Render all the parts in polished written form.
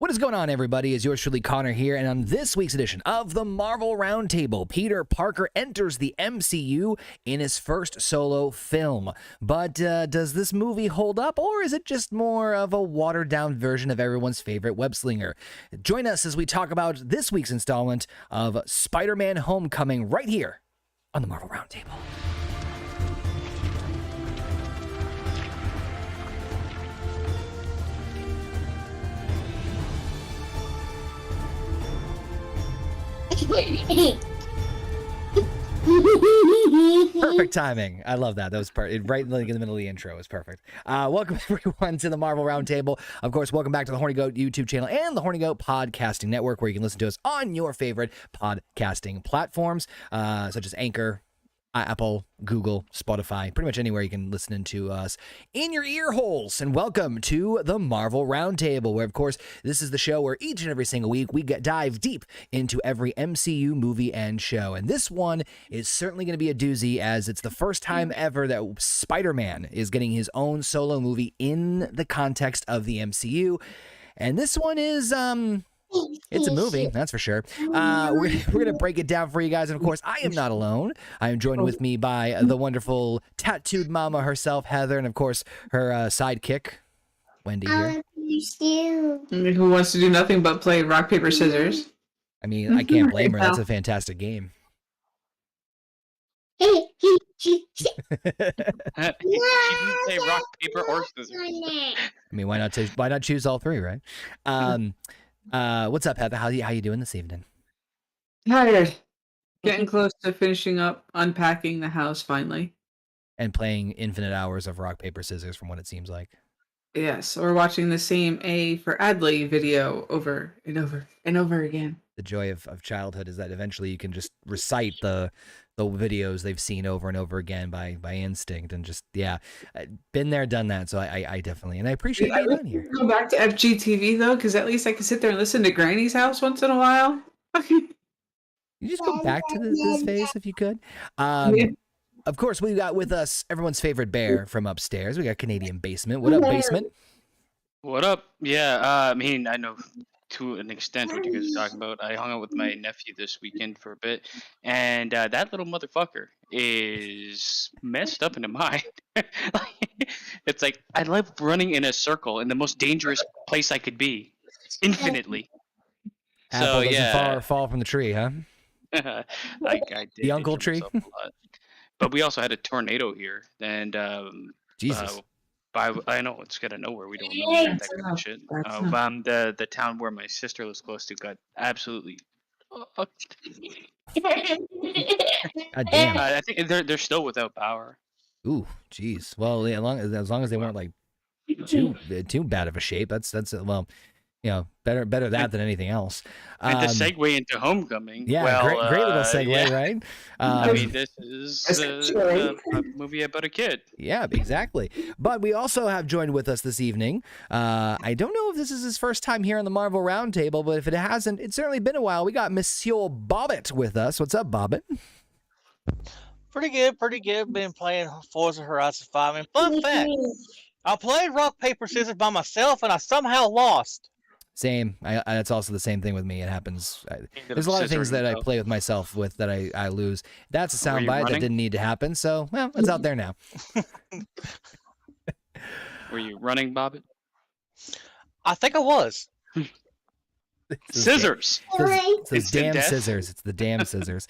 What is going on, everybody? It's yours truly, Connor here, and on this week's edition of the Marvel Roundtable, Peter Parker enters the MCU in his first solo film. But does this movie hold up, or is it just more of a watered-down version of everyone's favorite web-slinger? Join us as we talk about this week's installment of Spider-Man Homecoming right here on the Marvel Roundtable. Perfect timing. I love that. That was right in the middle of the intro. It was perfect. Welcome everyone to the Marvel Roundtable. Of course, welcome back to the Horny Goat YouTube channel and the Horny Goat Podcasting Network, where you can listen to us on your favorite podcasting platforms, such as Anchor, Apple, Google, Spotify, pretty much anywhere you can listen to us in your ear holes. And welcome to the Marvel Roundtable, where, of course, this is the show where each and every single week we dive deep into every MCU movie and show. And this one is certainly going to be a doozy, as it's the first time ever that Spider-Man is getting his own solo movie in the context of the MCU. And this one is, it's a movie, that's for sure. We're going to break it down for you guys. And of course, I am not alone. I am joined with me by the wonderful tattooed mama herself, Heather, and of course, her sidekick, Wendy here. Who wants to do nothing but play rock, paper, scissors? I mean, I can't blame her. That's a fantastic game. She didn't say rock, paper, or scissors. I mean, why not choose all three, right? What's up, Heather? How you doing this evening? Tired. Getting close to finishing up unpacking the house finally. And playing infinite hours of rock, paper, scissors from what it seems like. Yes, or watching the same A for Adley video over and over and over again. The joy of childhood is that eventually you can just recite the videos they've seen over and over again by instinct, and just, yeah, been there, done that. So I definitely, and I appreciate being on here. Go back to FGTV though, because at least I can sit there and listen to Granny's house once in a while. You just go back to this phase if you could. Yeah. Of course, we got with us everyone's favorite bear from upstairs. We got Canadian Basement. What up, Basement? What up? Yeah, I mean, I know to an extent what you guys are talking about. I hung out with my nephew this weekend for a bit, and that little motherfucker is messed up in the mind. It's like, I love running in a circle in the most dangerous place I could be, infinitely. Apple doesn't fall from the tree, huh? I did the uncle tree. But we also had a tornado here, and Jesus. I know it's out of nowhere. We don't know that kind of shit. The town where my sister lives close to got absolutely fucked. God damn. I think they're still without power. Ooh, jeez. Well, as long as they weren't like too bad of a shape, that's well, you know, better that than anything else. And to segue into Homecoming. Yeah, well, great little segue, yeah. Right? I mean, this is a movie about a kid. Yeah, exactly. But we also have joined with us this evening. I don't know if this is his first time here on the Marvel Roundtable, but if it hasn't, it's certainly been a while. We got Monsieur Bobbit with us. What's up, Bobbit? Pretty good. Been playing Forza Horizon 5. And fun fact, I played rock, paper, scissors by myself, and I somehow lost. Same. That's also the same thing with me. It happens. There's a lot of things that I play with myself with that I lose. That's a soundbite that didn't need to happen. So, well, it's out there now. Were you running, Bobbit? I think I was. Scissors. It's those damn scissors. It's the damn scissors.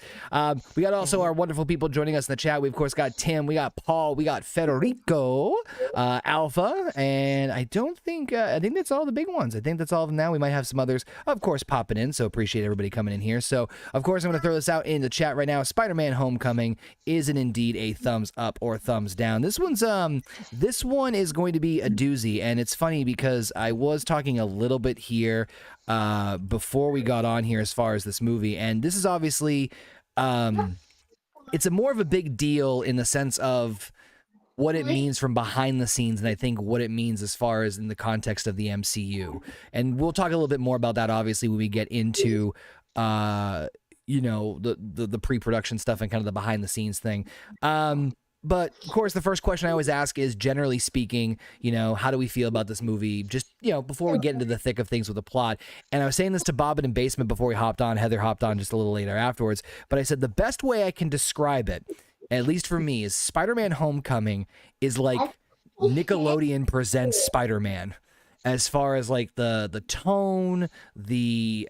We got also our wonderful people joining us in the chat. We, of course, got Tim. We got Paul. We got Federico, Alpha. And I think that's all the big ones. I think that's all of them now. We might have some others, of course, popping in. So appreciate everybody coming in here. So, of course, I'm going to throw this out in the chat right now. Spider-Man Homecoming is indeed a thumbs up or thumbs down. This one is going to be a doozy. And it's funny because I was talking a little bit here before we got on here as far as this movie, and this is obviously it's a more of a big deal in the sense of what it means from behind the scenes, and I think what it means as far as in the context of the MCU. And we'll talk a little bit more about that obviously when we get into you know, the pre-production stuff and kind of the behind the scenes thing. But of course, the first question I always ask is, generally speaking, how do we feel about this movie? Just, before we get into the thick of things with the plot. And I was saying this to Bobbin in Basement before we hopped on. Heather hopped on just a little later afterwards. But I said the best way I can describe it, at least for me, is Spider-Man Homecoming is like Nickelodeon presents Spider-Man. As far as like the tone, the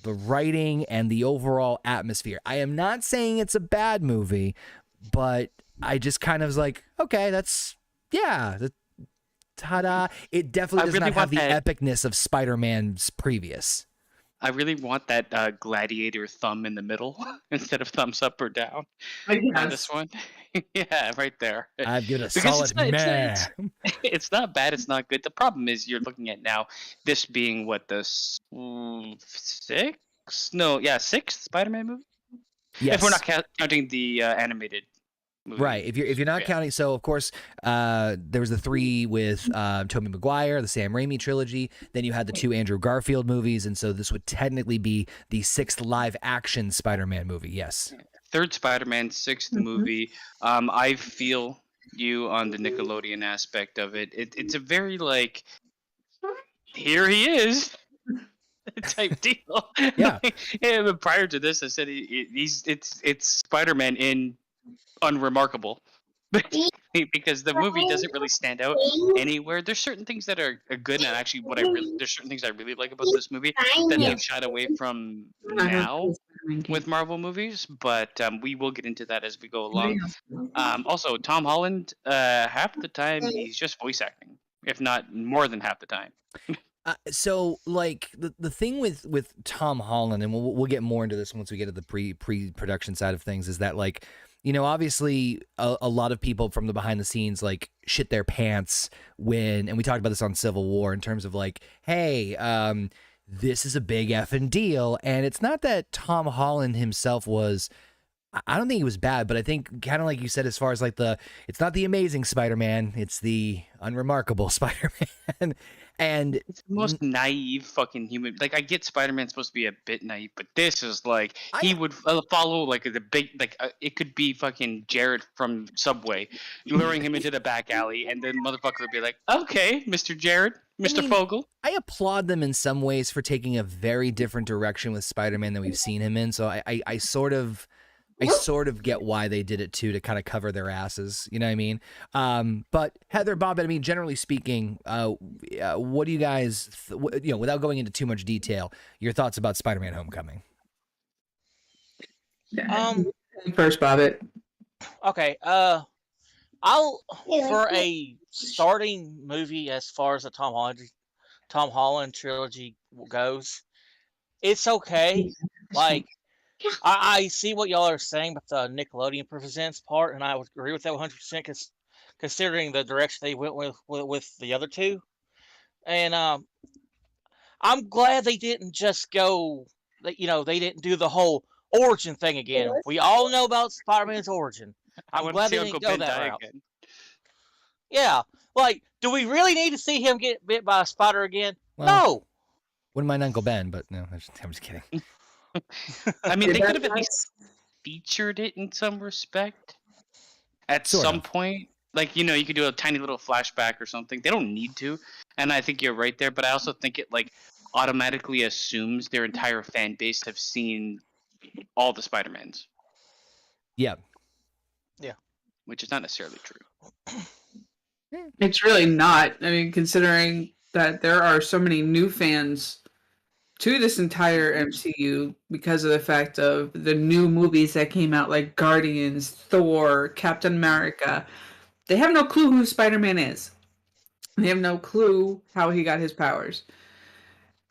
writing, and the overall atmosphere. I am not saying it's a bad movie, but I just kind of was like, okay, ta-da. It definitely does not have the epicness of Spider-Man's previous. I really want that gladiator thumb in the middle instead of thumbs up or down. On this one. Yeah, right there. I've given a solid meh. It's not bad, it's not good. The problem is you're looking at now, this being what, the sixth? No, yeah, sixth Spider-Man movie? Yes. If we're not counting the animated movie. Right. If you're not counting, so of course there was the 3 with Tobey Maguire, the Sam Raimi trilogy. Then you had the 2 Andrew Garfield movies, and so this would technically be the 6th live action Spider-Man movie. Yes. 3rd Spider-Man, 6th movie. I feel you on the Nickelodeon aspect of it. It's a very like, here he is. type deal. Yeah. But prior to this, I said it's Spider-Man in unremarkable, because the movie doesn't really stand out anywhere. There's certain things that are good, and actually, there's certain things I really like about this movie that they've shied away from now with Marvel movies. But we will get into that as we go along. Also, Tom Holland, half the time he's just voice acting, if not more than half the time. So, like, the thing with Tom Holland, and we'll get more into this once we get to the pre-production side of things, is that, like, obviously a lot of people from the behind the scenes, like, shit their pants when, and we talked about this on Civil War, in terms of, like, hey, this is a big effing deal. And it's not that Tom Holland himself was, I don't think he was bad, but I think, kind of like you said, as far as, like, it's not the amazing Spider-Man, it's the unremarkable Spider-Man. And it's the most naive fucking human. Like, I get Spider-Man's supposed to be a bit naive, but this is like, he would follow like the big, like, it could be fucking Jared from Subway, luring him into the back alley, and then motherfucker would be like, okay, Mr. Jared, Mr. Fogel. I applaud them in some ways for taking a very different direction with Spider-Man than we've seen him in. So I sort of get why they did it too, to kind of cover their asses. You know what I mean? But Heather, Bob, I mean, generally speaking, what do you guys, without going into too much detail, your thoughts about Spider-Man Homecoming? First, Bobbit. Okay. For a starting movie, as far as the Tom Holland trilogy goes, it's okay. Like, I see what y'all are saying about the Nickelodeon presents part, and I would agree with that 100%, considering the direction they went with the other two. And I'm glad they didn't just go, they didn't do the whole origin thing again. We all know about Spider-Man's origin. I'm glad they didn't go that route. Again. Yeah, like, do we really need to see him get bit by a spider again? Well, no. Wouldn't mind Uncle Ben, but no, I'm just kidding. I mean, they could have at least featured it in some respect at some point. Like, you could do a tiny little flashback or something. They don't need to, and I think you're right there. But I also think it, like, automatically assumes their entire fan base have seen all the Spider-Mans. Yeah. Which is not necessarily true. It's really not. I mean, considering that there are so many new fans to this entire MCU because of the fact of the new movies that came out, like Guardians, Thor, Captain America. They have no clue who Spider-Man is. They have no clue how he got his powers.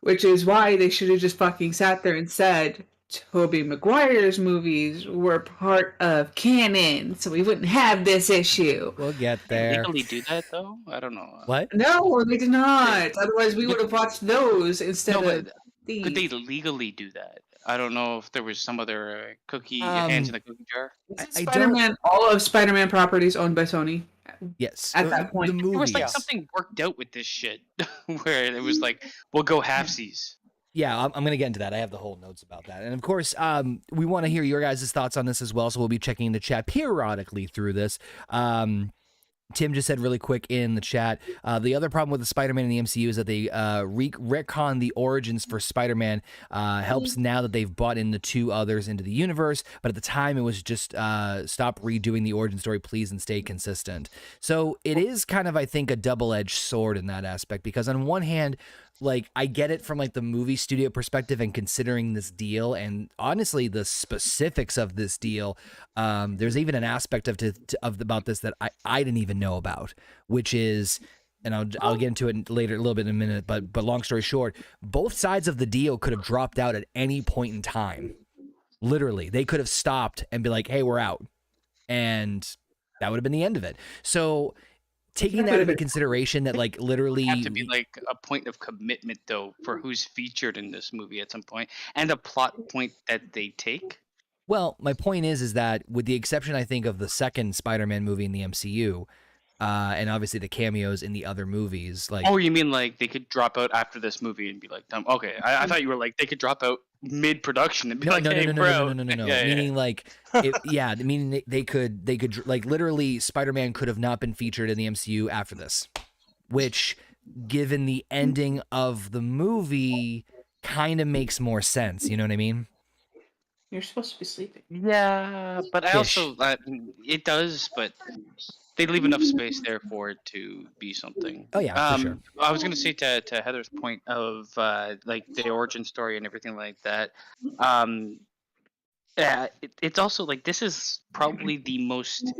Which is why they should have just fucking sat there and said, Tobey Maguire's movies were part of canon, so we wouldn't have this issue. We'll get there. Did they legally do that, though? I don't know. What? No, they did not. Otherwise, we would have watched those instead of these. Could they legally do that? I don't know if there was some other cookie, hands in the cookie jar. Spider-Man, all of Spider-Man properties owned by Sony. Yes. At that point. The movie, there was like something worked out with this shit where it was like, we'll go halfsies. Yeah, I'm going to get into that. I have the whole notes about that. And of course, we want to hear your guys' thoughts on this as well. So we'll be checking the chat periodically through this. Tim just said really quick in the chat, the other problem with the Spider-Man in the MCU is that they retcon the origins for Spider-Man helps now that they've brought in the two others into the universe, but at the time it was just stop redoing the origin story, please, and stay consistent. So it is kind of, I think, a double-edged sword in that aspect, because on one hand, like, I get it from like the movie studio perspective and considering this deal and honestly the specifics of this deal. There's even an aspect of about this that I didn't even know about, which is, and I'll get into it later a little bit in a minute, but long story short, both sides of the deal could have dropped out at any point in time. Literally, they could have stopped and be like, hey, we're out. And that would have been the end of it. So taking that into consideration, that like literally have to be like a point of commitment though for who's featured in this movie at some point, and a plot point that they take. Well, my point is that with the exception, I think, of the second Spider-Man movie in the MCU, and obviously the cameos in the other movies, like, oh, you mean like they could drop out after this movie and be like, okay, I thought you were like they could drop out mid-production and be no, hey, no. Yeah, meaning like, meaning they could like literally Spider-Man could have not been featured in the MCU after this, which, given the ending of the movie, kind of makes more sense. You know what I mean? You're supposed to be sleeping. Yeah, but I also it does, but they leave enough space there for it to be something. Oh yeah, for sure. I was gonna say to Heather's point of like the origin story and everything like that. Yeah, it's also like this is probably the most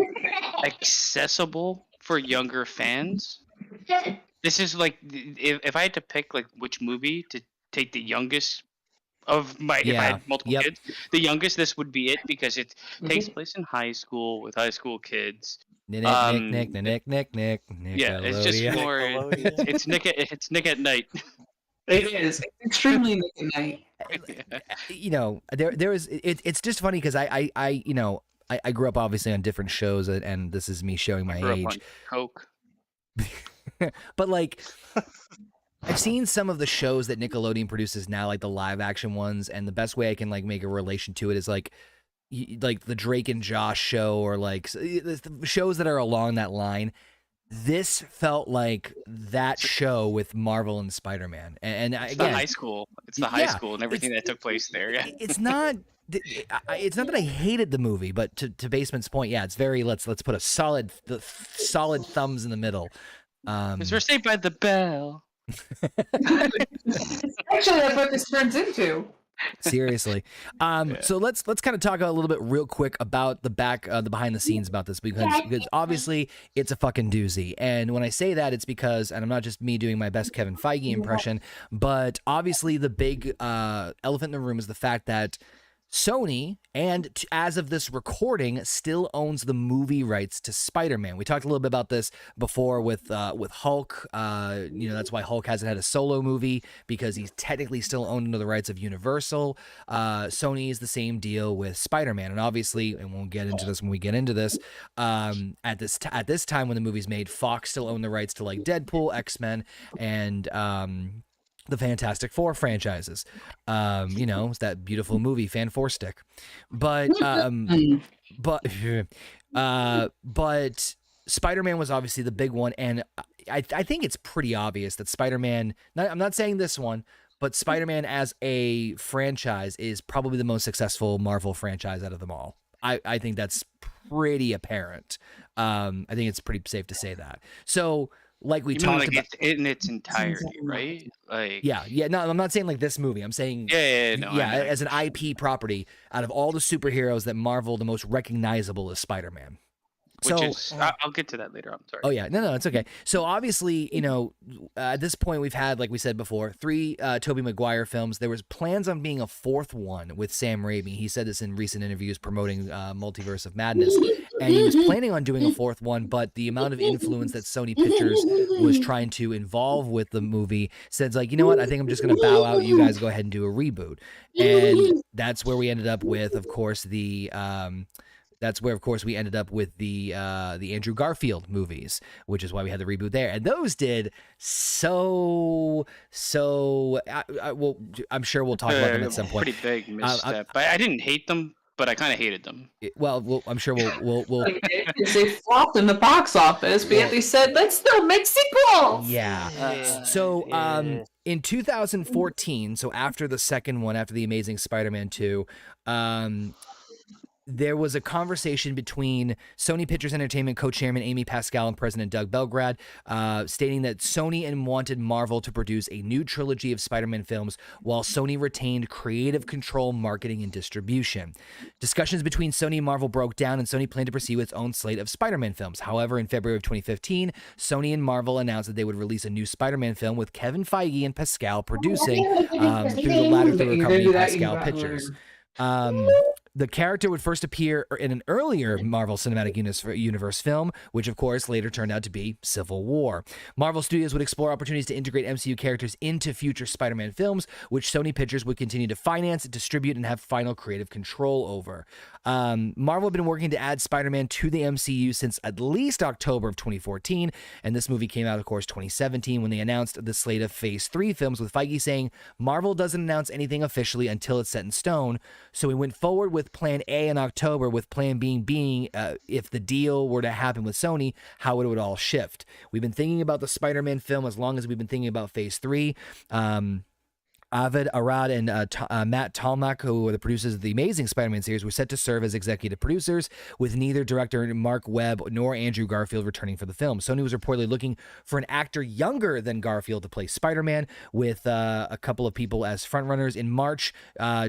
accessible for younger fans. This is like if I had to pick like which movie to take the youngest of my if I had multiple kids, the youngest, this would be it, because it takes place in high school with high school kids. Nick. Yeah, it's just more. It's Nick at night. It is extremely Nick at night. You know, there is. It's just funny because I you know, I grew up obviously on different shows, and this is me showing my age. Coke. But like, I've seen some of the shows that Nickelodeon produces now, like the live action ones, and the best way I can like make a relation to it is like the Drake and Josh show, or like the shows that are along that line. This felt like that show with Marvel and Spider-Man, and it's again, the high school. It's the high school and everything that took place there. Yeah, it's not. It's not that I hated the movie, but to Basement's point, yeah, it's very let's put a solid thumbs in the middle. Because we're Saved by the Bell. Actually, that's what this turns into. Seriously. So let's kind of talk a little bit real quick about the behind the scenes about this, because obviously it's a fucking doozy. And when I say that, it's because, and I'm not just me doing my best Kevin Feige impression, but obviously the big elephant in the room is the fact that Sony, and as of this recording, still owns the movie rights to Spider-Man. We talked a little bit about this before with Hulk. You know, that's why Hulk hasn't had a solo movie, because he's technically still owned under the rights of Universal. Sony is the same deal with Spider-Man, and obviously, and we'll get into this when we get into this. At this time when the movie's made, Fox still owned the rights to like Deadpool, X-Men, and the Fantastic Four franchises. You know, it's that beautiful movie Fan Four Stick. But Spider-Man was obviously the big one, and I think it's pretty obvious that Spider-Man, I'm not saying this one, but Spider-Man as a franchise is probably the most successful Marvel franchise out of them all. I think that's pretty apparent. I think it's pretty safe to say that. So like we talked about in its entirety, right? Like yeah. No, I'm not saying like this movie. I'm saying as an IP property, out of all the superheroes that Marvel, the most recognizable is Spider-Man. I'll get to that later on. Sorry. Oh yeah, no, it's okay. So obviously, you know, at this point we've had, like we said before, 3 Tobey Maguire films. There was plans on being a 4th one with Sam Raimi. He said this in recent interviews promoting Multiverse of Madness, and he was planning on doing a 4th one, but the amount of influence that Sony Pictures was trying to involve with the movie said, like, you know what, I think I'm just going to bow out. You guys go ahead and do a reboot, and that's where we ended up with, of course, the that's where, of course, we ended up with the Andrew Garfield movies, which is why we had the reboot there. And those did so. Well, I'm sure we'll talk about them at some point. Pretty big misstep. But I didn't hate them, but I kind of hated them. Well, I'm sure we'll They flopped in the box office, but yet they said, let's still make sequels. Yeah. So, in 2014, so after the second one, after the Amazing Spider-Man 2, there was a conversation between Sony Pictures Entertainment co-chairman Amy Pascal and President Doug Belgrad, stating that Sony wanted Marvel to produce a new trilogy of Spider-Man films while Sony retained creative control, marketing, and distribution. Discussions between Sony and Marvel broke down, and Sony planned to pursue its own slate of Spider-Man films. However, in February of 2015, Sony and Marvel announced that they would release a new Spider-Man film with Kevin Feige and Pascal producing, through the latter through a company, Pascal Pictures. The character would first appear in an earlier Marvel Cinematic Universe film, which of course later turned out to be Civil War. Marvel Studios would explore opportunities to integrate MCU characters into future Spider-Man films, which Sony Pictures would continue to finance, distribute, and have final creative control over. Marvel had been working to add Spider-Man to the MCU since at least October of 2014, and this movie came out, of course, 2017, when they announced the slate of Phase 3 films, with Feige saying, Marvel doesn't announce anything officially until it's set in stone, so we went forward with Plan A in October, with Plan B being if the deal were to happen with Sony, how it would all shift. We've been thinking about the Spider-Man film as long as we've been thinking about Phase 3. Avid Arad and Matt Tolmach, who were the producers of the Amazing Spider-Man series, were set to serve as executive producers, with neither director Mark Webb nor Andrew Garfield returning for the film. Sony was reportedly looking for an actor younger than Garfield to play Spider-Man, with a couple of people as frontrunners. In March,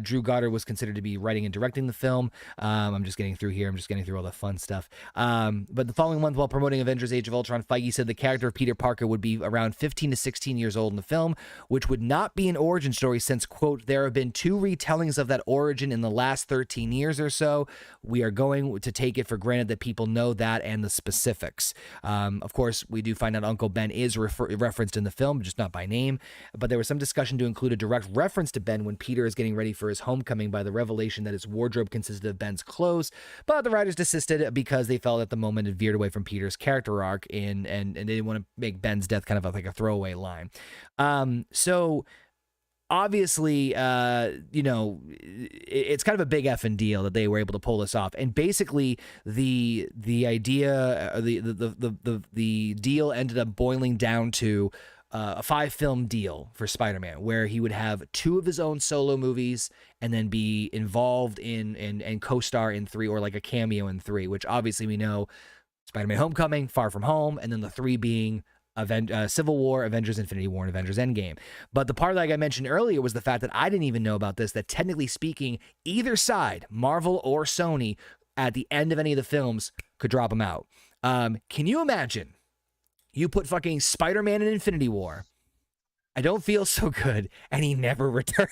Drew Goddard was considered to be writing and directing the film. I'm just getting through here. I'm just getting through all the fun stuff. But the following month, while promoting Avengers Age of Ultron, Feige said the character of Peter Parker would be around 15 to 16 years old in the film, which would not be an origin story since, quote, there have been 2 retellings of that origin in the last 13 years or so. We are going to take it for granted that people know that and the specifics. Of course, we do find out Uncle Ben is referenced in the film, just not by name, but there was some discussion to include a direct reference to Ben when Peter is getting ready for his homecoming by the revelation that his wardrobe consisted of Ben's clothes, but the writers desisted because they felt at the moment it veered away from Peter's character arc, and they didn't want to make Ben's death kind of like a throwaway line. So obviously, it's kind of a big effing deal that they were able to pull this off. And basically, the idea, the deal ended up boiling down to a 5-film deal for Spider-Man, where he would have 2 of his own solo movies and then be involved in and co-star in 3, or like a cameo in 3, which obviously we know Spider-Man Homecoming, Far From Home, and then the 3 being Civil War, Avengers Infinity War, and Avengers Endgame. But the part like I mentioned earlier was the fact that I didn't even know about this, that technically speaking, either side, Marvel or Sony, at the end of any of the films could drop them out. Can you imagine? You put fucking Spider-Man in Infinity War. I don't feel so good, and he never returns.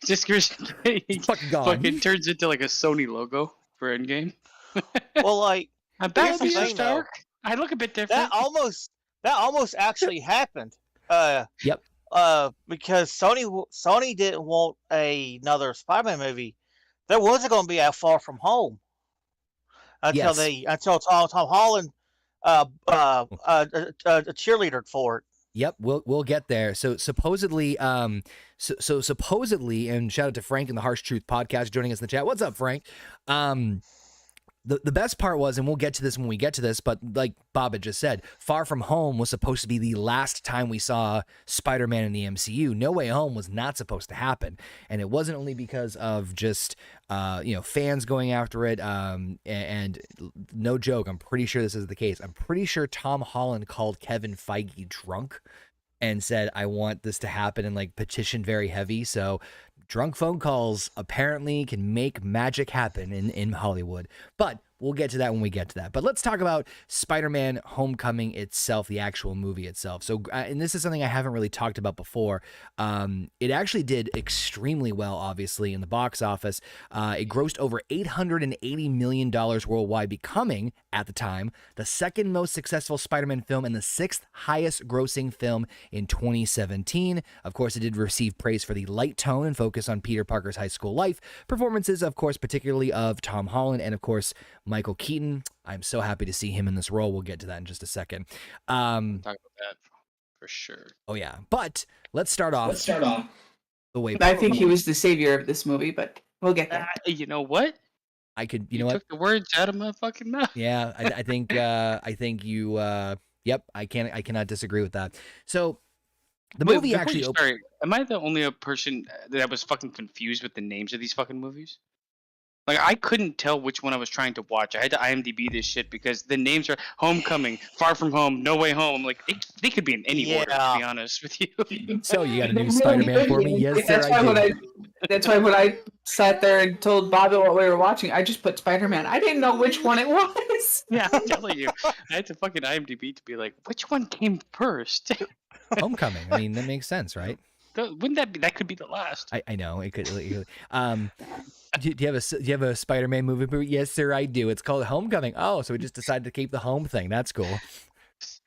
Just because he fucking gone. Fucking turns into like a Sony logo for Endgame. Well, like, I'm back here's from the thing, though. Stark. I look a bit different. That almost actually happened. Yep. Because Sony didn't want another Spider-Man movie. There wasn't going to be a Far From Home until Tom Holland cheerleadered for it. Yep, we'll get there. So supposedly, supposedly, and shout out to Frank in the Harsh Truth podcast joining us in the chat. What's up, Frank? The best part was, and we'll get to this when we get to this, but like Bob had just said, Far From Home was supposed to be the last time we saw Spider-Man in the MCU. No Way Home was not supposed to happen. And it wasn't only because of just, fans going after it. And no joke, I'm pretty sure this is the case. I'm pretty sure Tom Holland called Kevin Feige drunk and said, I want this to happen, and like petitioned very heavy. So drunk phone calls apparently can make magic happen in Hollywood. But we'll get to that when we get to that. But let's talk about Spider-Man Homecoming itself, the actual movie itself. So, and this is something I haven't really talked about before. It actually did extremely well, obviously, in the box office. It grossed over $880 million worldwide, becoming, at the time, the second most successful Spider-Man film, and the sixth highest grossing film in 2017. Of course, it did receive praise for the light tone and focus on Peter Parker's high school life. Performances, of course, particularly of Tom Holland and, of course, Michael Keaton. I'm so happy to see him in this role. We'll get to that in just a second. Talk about that for sure. Oh, yeah. But let's start off the way... I think he was the savior of this movie, but we'll get there. You know what? I could, you You know what? took the words out of my fucking mouth. Yeah, I think you. Yep, I cannot disagree with that. So the Wait, movie before actually. you start, am I the only person that was fucking confused with the names of these fucking movies? Like, I couldn't tell which one I was trying to watch. I had to IMDb this shit because the names are Homecoming, Far From Home, No Way Home. Like, they could be in any order, to be honest with you. So you got a new Spider-Man for me? Yes, sir. That's why when I sat there and told Bobby what we were watching, I just put Spider-Man. I didn't know which one it was. Yeah, I'm telling you. I had to fucking IMDb to be like, which one came first? Homecoming. I mean, that makes sense, right? Wouldn't that be? That could be the last. I know it could. Do you have a Spider-Man movie? Yes, sir. I do. It's called Homecoming. Oh, so we just decided to keep the home thing. That's cool.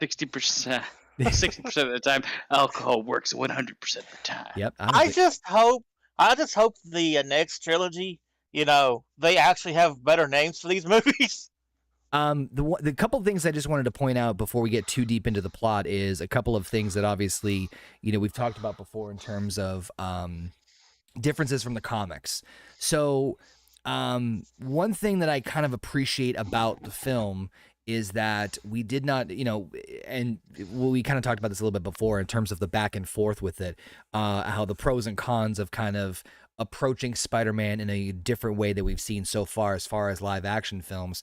60%. 60% of the time, alcohol works 100% of the time. Yep. I just hope the next trilogy, they actually have better names for these movies. The couple of things I just wanted to point out before we get too deep into the plot is a couple of things that obviously, we've talked about before in terms of differences from the comics. So, one thing that I kind of appreciate about the film is that we did not, and we kind of talked about this a little bit before in terms of the back and forth with it, how the pros and cons of kind of approaching Spider-Man in a different way that we've seen so far as live action films.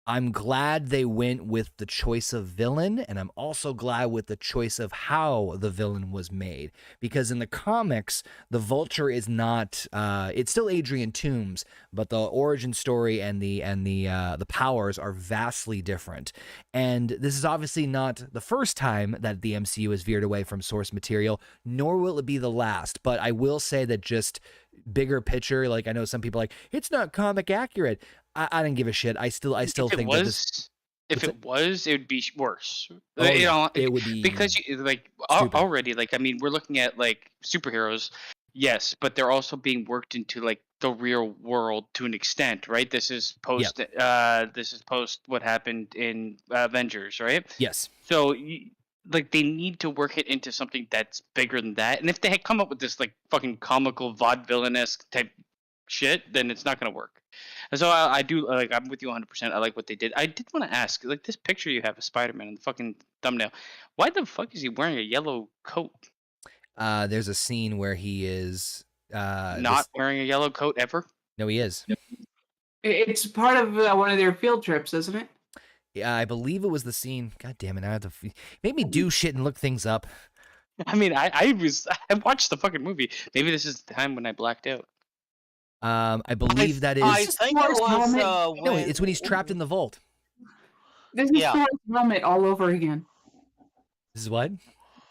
I'm glad they went with the choice of villain, and I'm also glad with the choice of how the villain was made. Because in the comics, the Vulture is not. It's still Adrian Toomes, but the origin story and the powers are vastly different. And this is obviously not the first time that the MCU has veered away from source material, nor will it be the last. But I will say that just bigger picture, like I know some people are like, it's not comic accurate. I didn't give a shit. I still think that this. If it was, it would be worse. Oh, yeah. It would be because already, we're looking at like superheroes, yes, but they're also being worked into like the real world to an extent, right? This is post. Yep. This is post what happened in Avengers, right? Yes. So they need to work it into something that's bigger than that. And if they had come up with this like fucking comical vaudevillain-esque type shit, then it's not gonna work. And so I do like. I'm with you 100%. I like what they did. I did want to ask, like, this picture you have of Spider-Man in the fucking thumbnail. Why the fuck is he wearing a yellow coat? There's a scene where he is not wearing a yellow coat ever. No, he is. It's part of one of their field trips, isn't it? Yeah, I believe it was the scene. God damn it! I have to make me do shit and look things up. I mean, I watched the fucking movie. Maybe this is the time when I blacked out. I believe that is. I think it was. No, it's when he's trapped in the vault. This is Thor's helmet all over again. This is what?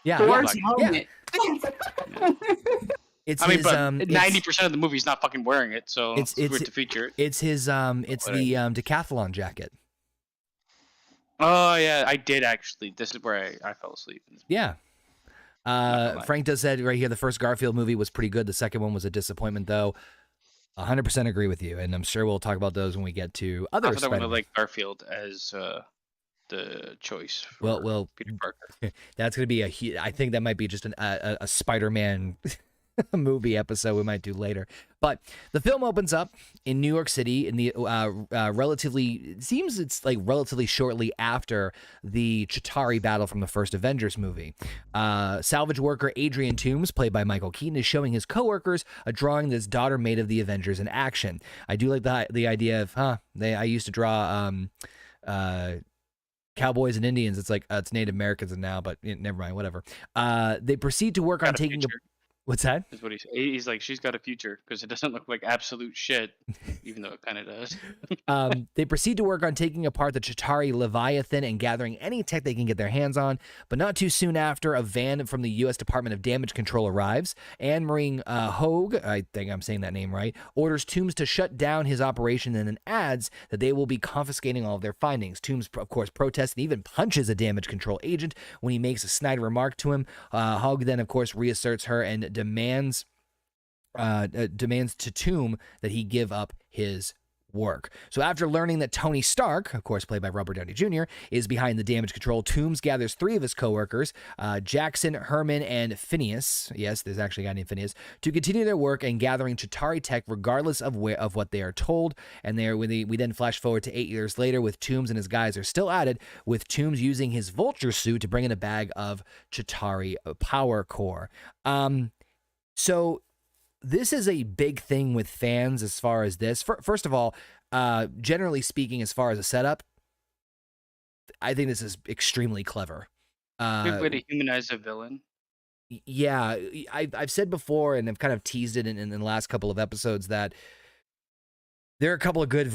Yeah, Thor's helmet. Yeah. It's I mean, his, but 90% of the movie's not fucking wearing it, so it's weird to feature it. It's his it's the decathlon jacket. Oh yeah, I did actually. This is where I fell asleep. Yeah. Frank does said right here the first Garfield movie was pretty good. The second one was a disappointment, though. 100% agree with you, and I'm sure we'll talk about those when we get to other. I would like Garfield as the choice. Well, Peter Parker. That's gonna be I think that might be just a Spider-Man movie episode we might do later. But the film opens up in New York City in the relatively shortly after the Chitauri battle from the first Avengers movie. Salvage worker Adrian Toomes, played by Michael Keaton, is showing his coworkers a drawing that his daughter made of the Avengers in action. I do like the idea of I used to draw cowboys and Indians. It's like it's Native Americans now, but never mind, whatever. They proceed to work on taking the What's that? Is what he's like. She's got a future because it doesn't look like absolute shit, even though it kind of does. They proceed to work on taking apart the Chitauri Leviathan and gathering any tech they can get their hands on, but not too soon after, a van from the U.S. Department of Damage Control arrives. Anne-Marie Hogue, I think I'm saying that name right, orders Toombs to shut down his operation and then adds that they will be confiscating all of their findings. Toombs, of course, protests and even punches a damage control agent when he makes a snide remark to him. Hogue then, of course, reasserts her and demands to Tomb that he give up his work. So after learning that Tony Stark, of course played by Robert Downey Jr., is behind the damage control, Toombs gathers 3 of his co-workers, Jackson, Herman, and Phineas, yes, there's actually a guy named Phineas, to continue their work and gathering Chitauri tech regardless of what they are told. And we then flash forward to 8 years later with Toombs and his guys are still at it, with Toombs using his Vulture suit to bring in a bag of Chitauri power core. So this is a big thing with fans as far as this. First of all, generally speaking, as far as a setup, I think this is extremely clever. Good way to humanize a villain. Yeah, I've said before, and I've kind of teased it in the last couple of episodes, that there are a couple of good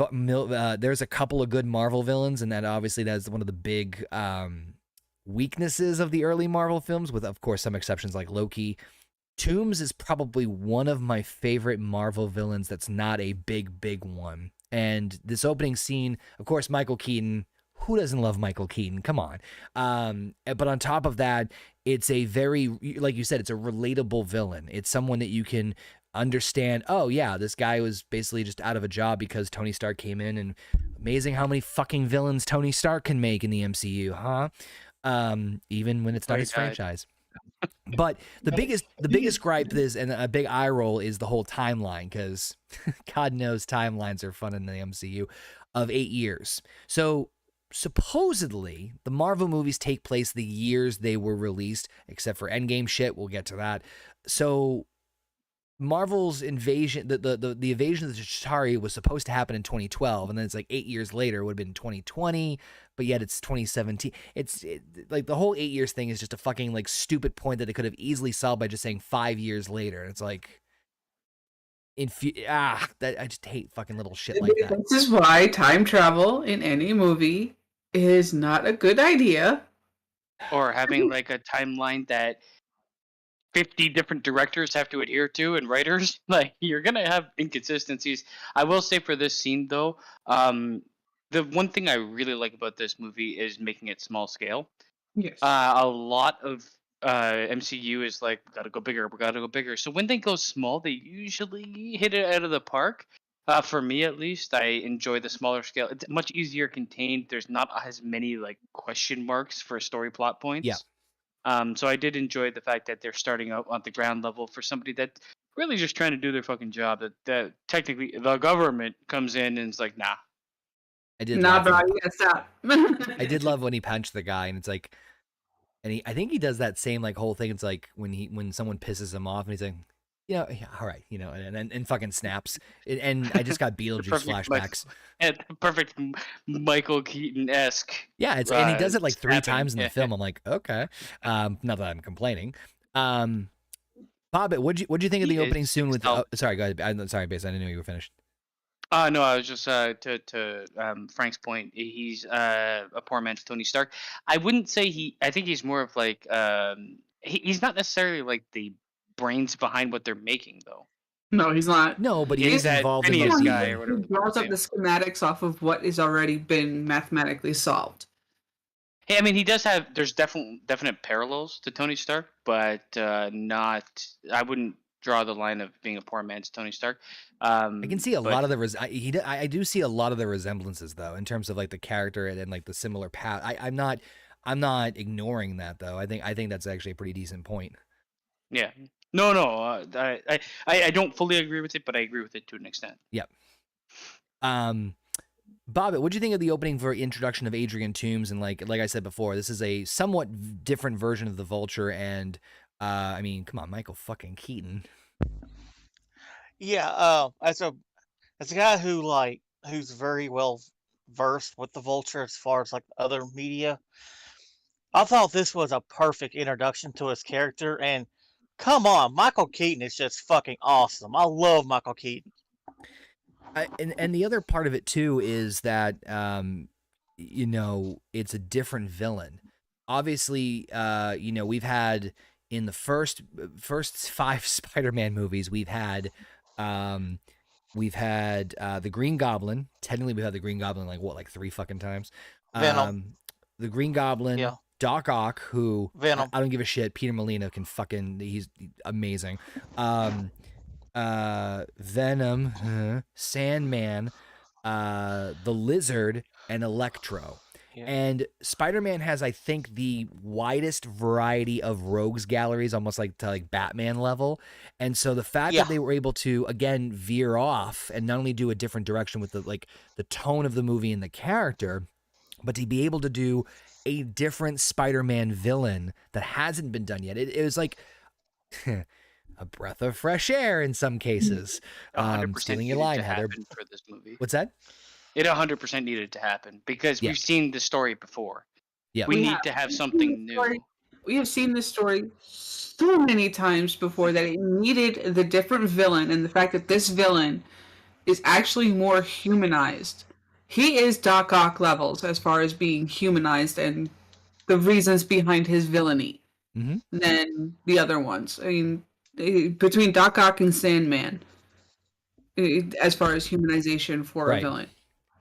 there's a couple of good Marvel villains, and that obviously that's one of the big weaknesses of the early Marvel films, with of course some exceptions like Loki. Toombs is probably one of my favorite Marvel villains that's not a big one. And this opening scene, of course, Michael Keaton. Who doesn't love Michael Keaton? Come on. But on top of that, it's a very, like you said, it's a relatable villain. It's someone that you can understand. Oh, yeah, this guy was basically just out of a job because Tony Stark came in. And amazing how many fucking villains Tony Stark can make in the MCU, huh? Even when it's not his franchise. But the biggest gripe is, and a big eye roll, is the whole timeline, because God knows timelines are fun in the MCU, of 8 years. So supposedly the Marvel movies take place the years they were released, except for Endgame shit. We'll get to that. So Marvel's invasion, the invasion of the Chitauri was supposed to happen in 2012, and then it's like 8 years later, it would have been 2020, but yet it's 2017. It's like the whole 8 years thing is just a fucking like stupid point that they could have easily solved by just saying 5 years later. And it's like, that I just hate fucking little shit like that. This is why time travel in any movie is not a good idea. Or having like a timeline that 50 different directors have to adhere to, and writers. Like, you're gonna have inconsistencies. I will say for this scene though, the one thing I really like about this movie is making it small scale. Yes. A lot of MCU is like, we gotta go bigger. So when they go small, they usually hit it out of the park. For me at least, I enjoy the smaller scale. It's much easier contained. There's not as many like question marks for story plot points. Yeah. So I did enjoy the fact that they're starting out on the ground level for somebody that's really just trying to do their fucking job. That technically the government comes in and is like, nah. I did. Nah, bro, you gotta stop. I did love when he punched the guy, and it's like, and I think he does that same like whole thing. It's like when someone pisses him off, and he's like, yeah, all right, and fucking snaps. And I just got Beetlejuice flashbacks. Perfect Michael Keaton-esque. Yeah, and he does it like 3 snapping. times in the film. I'm like, okay. Not that I'm complaining. Bob, what'd you think of the opening soon with? Sorry, go ahead. I'm sorry, Base. I didn't know you were finished. No, I was just to Frank's point. He's a poor man's Tony Stark. I wouldn't say I think he's more of like he's not necessarily like the brains behind what they're making, though. No, he's not. No, but he's involved in Phineas the guy or whatever. He draws up the schematics off of what has already been mathematically solved. Hey, I mean, he does have. There's definite parallels to Tony Stark, but not. I wouldn't draw the line of being a poor man's Tony Stark. I can see a lot of the I do see a lot of the resemblances though, in terms of like the character and like the similar path. I'm not ignoring that though. I think that's actually a pretty decent point. Yeah. No. I don't fully agree with it, but I agree with it to an extent. Yep. Bob, what'd you think of the opening for introduction of Adrian Toombs? And like I said before, this is a somewhat different version of the Vulture. And I mean, come on, Michael fucking Keaton. Yeah, as a guy who's very well versed with the Vulture as far as like other media, I thought this was a perfect introduction to his character, and Come on, Michael Keaton is just fucking awesome. I love Michael Keaton. And the other part of it too is that you know, it's a different villain. Obviously, you know, we've had in the first 5 Spider-Man movies, we've had the Green Goblin. Technically, we've had the Green Goblin like 3 fucking times. Venom. The Green Goblin, Yeah. Doc Ock, who Venom. I don't give a shit. Peter Molina can fucking, he's amazing. Venom, Sandman, the Lizard, and Electro. Yeah. And Spider-Man has, I think, the widest variety of rogues galleries, almost like to like Batman level. And so the fact Yeah. that they were able to again veer off and not only do a different direction with the tone of the movie and the character, but to be able to do a different Spider-Man villain that hasn't been done yet. It was like a breath of fresh air in some cases. 100% Stealing your needed line, to Heather. happen for this movie. What's that? It 100% needed to happen because Yeah. we've seen the story before. Yeah. We We need have. to have something new. We have seen this story so many times before that it needed the different villain, and the fact that this villain is actually more humanized. He is Doc Ock levels as far as being humanized and the reasons behind his villainy Mhm. than the other ones. I mean, between Doc Ock and Sandman, as far as humanization for Right. a villain.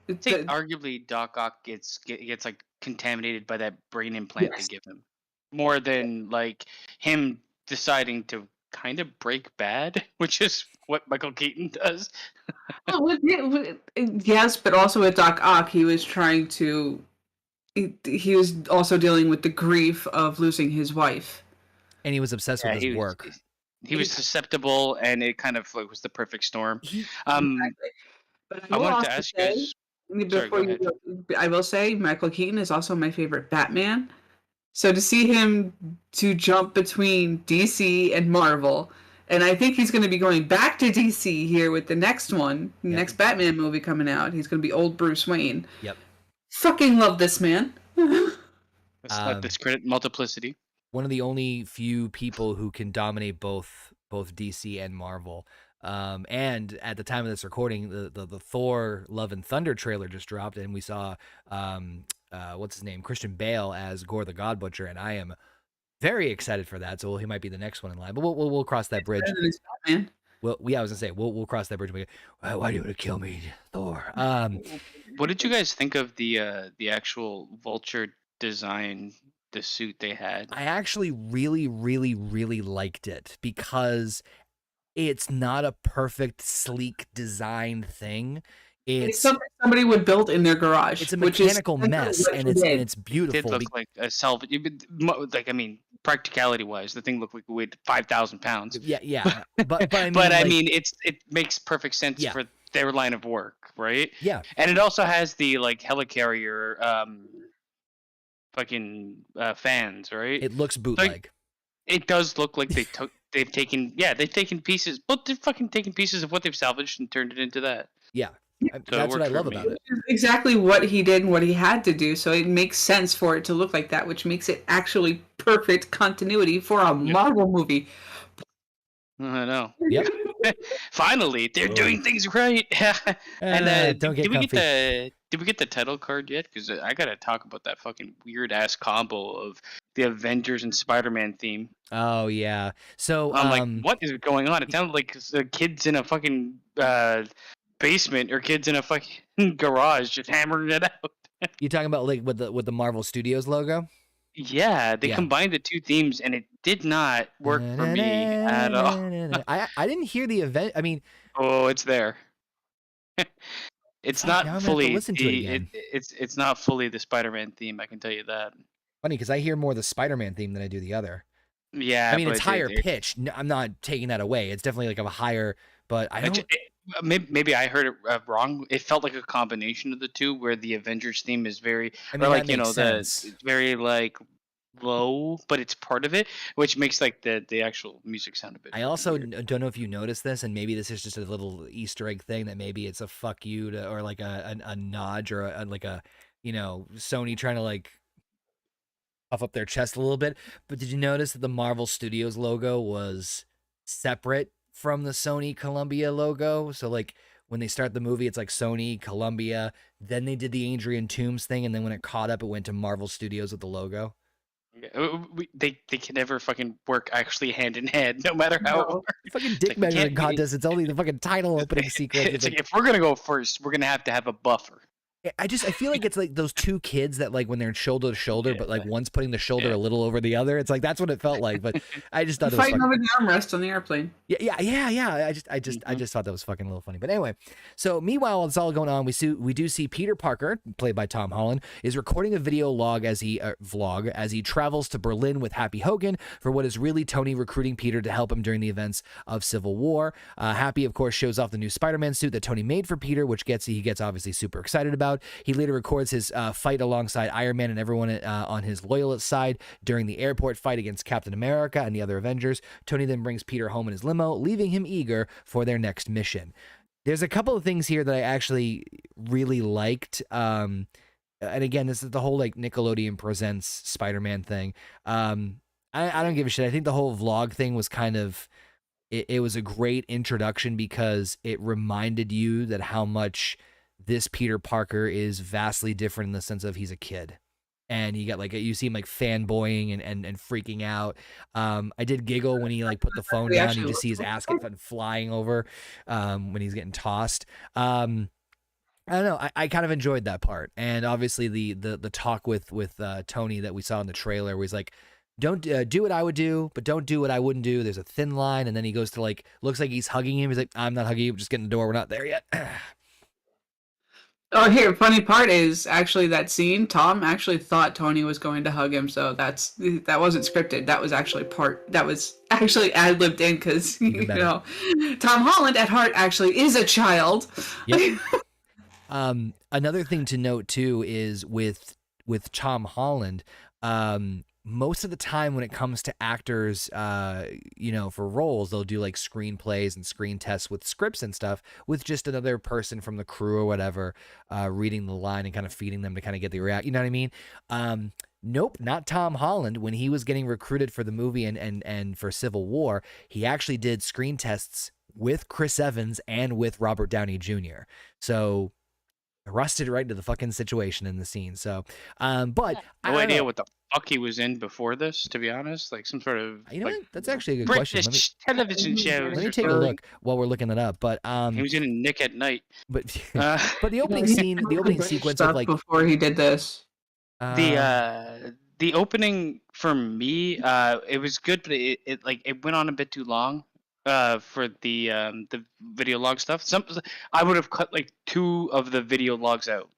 I think arguably Doc Ock gets like contaminated by that brain implant Yes. they give him, more than like him deciding to kind of break bad, which is what Michael Keaton does. Yes, but also with Doc Ock, he was trying to. He was also dealing with the grief of losing his wife. And he was obsessed with his work. He was susceptible, and it kind of like was the perfect storm. Exactly. But I will wanted also to ask say, you guys. Sorry, go ahead. I will say Michael Keaton is also my favorite Batman. So to see him to jump between DC and Marvel, and I think he's going to be going back to DC here with the next one, Yep. next Batman movie coming out. He's going to be old Bruce Wayne. Yep. Fucking love this man. Let's not discredit multiplicity. One of the only few people who can dominate both DC and Marvel. And at the time of this recording, the Thor Love and Thunder trailer just dropped, and we saw what's his name, Christian Bale as Gore the God Butcher, and I am very excited for that. So he might be the next one in line, but we'll cross that bridge. Batman. Well, yeah, I was gonna say we'll cross that bridge. Why do you want to kill me, Thor? What did you guys think of the actual Vulture design, the suit they had? I actually really, really, really liked it because it's not a perfect, sleek design thing. It's something somebody would build in their garage. It's a mechanical mess, and it's beautiful. It did look like a salvage. Like, I mean, practicality wise, the thing looked like it weighed 5,000 pounds. Yeah. But I mean, I mean, it makes perfect sense Yeah. for their line of work, right? Yeah. And it also has the like helicarrier fucking fans, right? It looks bootleg. It does look like they've taken pieces, but they're fucking taking pieces of what they've salvaged and turned it into that. Yeah. So That's what I love about it. Exactly what he did and what he had to do, so it makes sense for it to look like that, which makes it actually perfect continuity for a Marvel movie. I know. Yep. Finally, they're doing things right. And don't get did we comfy. did we get the title card yet? Because I gotta talk about that fucking weird ass combo of the Avengers and Spider-Man theme. Oh yeah. So I'm like, what is going on? It sounded like kids in a fucking basement or kids in a fucking garage just hammering it out. you talking about like with the Marvel Studios logo? Yeah, they Yeah. combined the two themes, and it did not work for me at all. I didn't hear the event. I mean, Oh, it's there. It's Fuck, now I'm not gonna have to fully listen to it again. it's not fully the Spider-Man theme. I can tell you that. funny because I hear more the Spider-Man theme than I do the other. Yeah, I mean, it's but higher pitch. I'm not taking that away. It's definitely like of a higher, but I don't. Maybe I heard it wrong. It felt like a combination of the two, where the Avengers theme is very, I mean, or like that makes sense. it's very like low, but it's part of it, which makes like the actual music sound a bit. I also weird. don't know if you noticed this, and maybe this is just a little Easter egg thing that maybe it's a fuck you to, or like a nudge or like a Sony trying to like puff up their chest a little bit. But did you notice that the Marvel Studios logo was separate from the Sony Columbia logo? So like when they start the movie, it's like Sony, Columbia. Then they did the Adrian Toomes thing, and then when it caught up, it went to Marvel Studios with the logo. They can never fucking work actually hand in hand, no matter how. No. Fucking dick like, we measuring can't- contest. It's only the fucking title opening sequence. It's like, if we're gonna go first, we're gonna have to have a buffer. I feel like it's like those two kids that like when they're shoulder to shoulder, but like one's putting the shoulder a little over the other. It's like that's what it felt like. But I just thought it was Fighting fucking... over the armrest on the airplane. Yeah. I just thought that was fucking a little funny. But anyway, so meanwhile, while it's all going on, we do see Peter Parker, played by Tom Holland, is recording a video log as he travels to Berlin with Happy Hogan for what is really Tony recruiting Peter to help him during the events of Civil War. Happy, of course, shows off the new Spider-Man suit that Tony made for Peter, which he gets obviously super excited about. He later records his fight alongside Iron Man and everyone on his loyalist side during the airport fight against Captain America and the other Avengers. Tony then brings Peter home in his limo, leaving him eager for their next mission. There's a couple of things here that I actually really liked. And again, this is the whole like Nickelodeon presents Spider-Man thing. I don't give a shit. I think the whole vlog thing was kind of, it was a great introduction because it reminded you that how much this Peter Parker is vastly different in the sense of he's a kid. And you got like, you see him like fanboying and freaking out. I did giggle when he like put the phone down. You just see his ass get flying over when he's getting tossed. I don't know. I kind of enjoyed that part. And obviously the talk with Tony that we saw in the trailer where he's like, don't do what I would do, but don't do what I wouldn't do. There's a thin line. And then he goes to like, looks like he's hugging him. He's like, I'm not hugging you. Just get in the door. We're not there yet. Oh, here, funny part is actually that scene. Tom actually thought Tony was going to hug him, so that wasn't scripted. That was actually ad-libbed in because you know, Tom Holland at heart actually is a child. Yep. Another thing to note too is with Tom Holland. Most of the time when it comes to actors, for roles, they'll do like screenplays and screen tests with scripts and stuff with just another person from the crew or whatever, reading the line and kind of feeding them to kind of get the react. You know what I mean? Nope, not Tom Holland. When he was getting recruited for the movie and for Civil War, he actually did screen tests with Chris Evans and with Robert Downey Jr. So rusted right into the fucking situation in the scene. So, but no idea what the fuck he was in before this, to be honest. Like some sort of what? That's actually a good question. television shows. Let me take a look while we're looking it up. But he was in Nick at Night. But the opening scene, the opening sequence of like before he did this. The opening for me, it was good, but it went on a bit too long. For the video log stuff, I would have cut like 2 of the video logs out.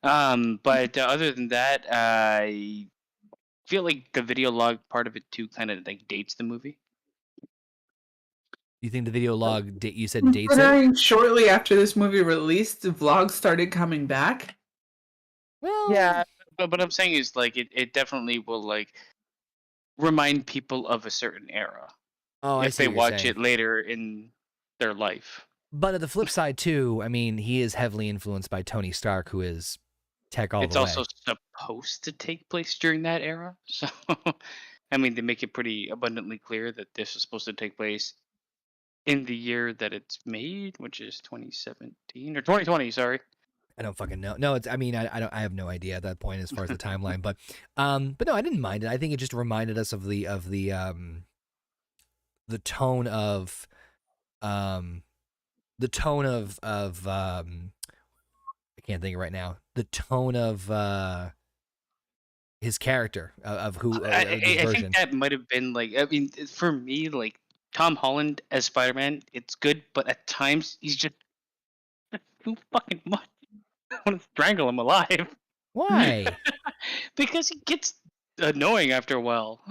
But other than that, I feel like the video log part of it too kind of like dates the movie. You think the video log you said dates it? Shortly after this movie released, the vlogs started coming back. Well, yeah, but what I'm saying is like it definitely will like remind people of a certain era. Oh, if they watch it later in their life. But at the flip side too, I mean, he is heavily influenced by Tony Stark, who is tech all the way. It's also supposed to take place during that era, so I mean, they make it pretty abundantly clear that this is supposed to take place in the year that it's made, which is 2017 or 2020. Sorry. I don't fucking know. No, I have no idea at that point as far as the timeline. But no, I didn't mind it. I think it just reminded us of the tone of I can't think of it right now. The tone of his character of who I think that might have been like, I mean, for me, like Tom Holland as Spider-Man, it's good, but at times he's just too fucking much. I want to strangle him alive. Why? Because he gets annoying after a while.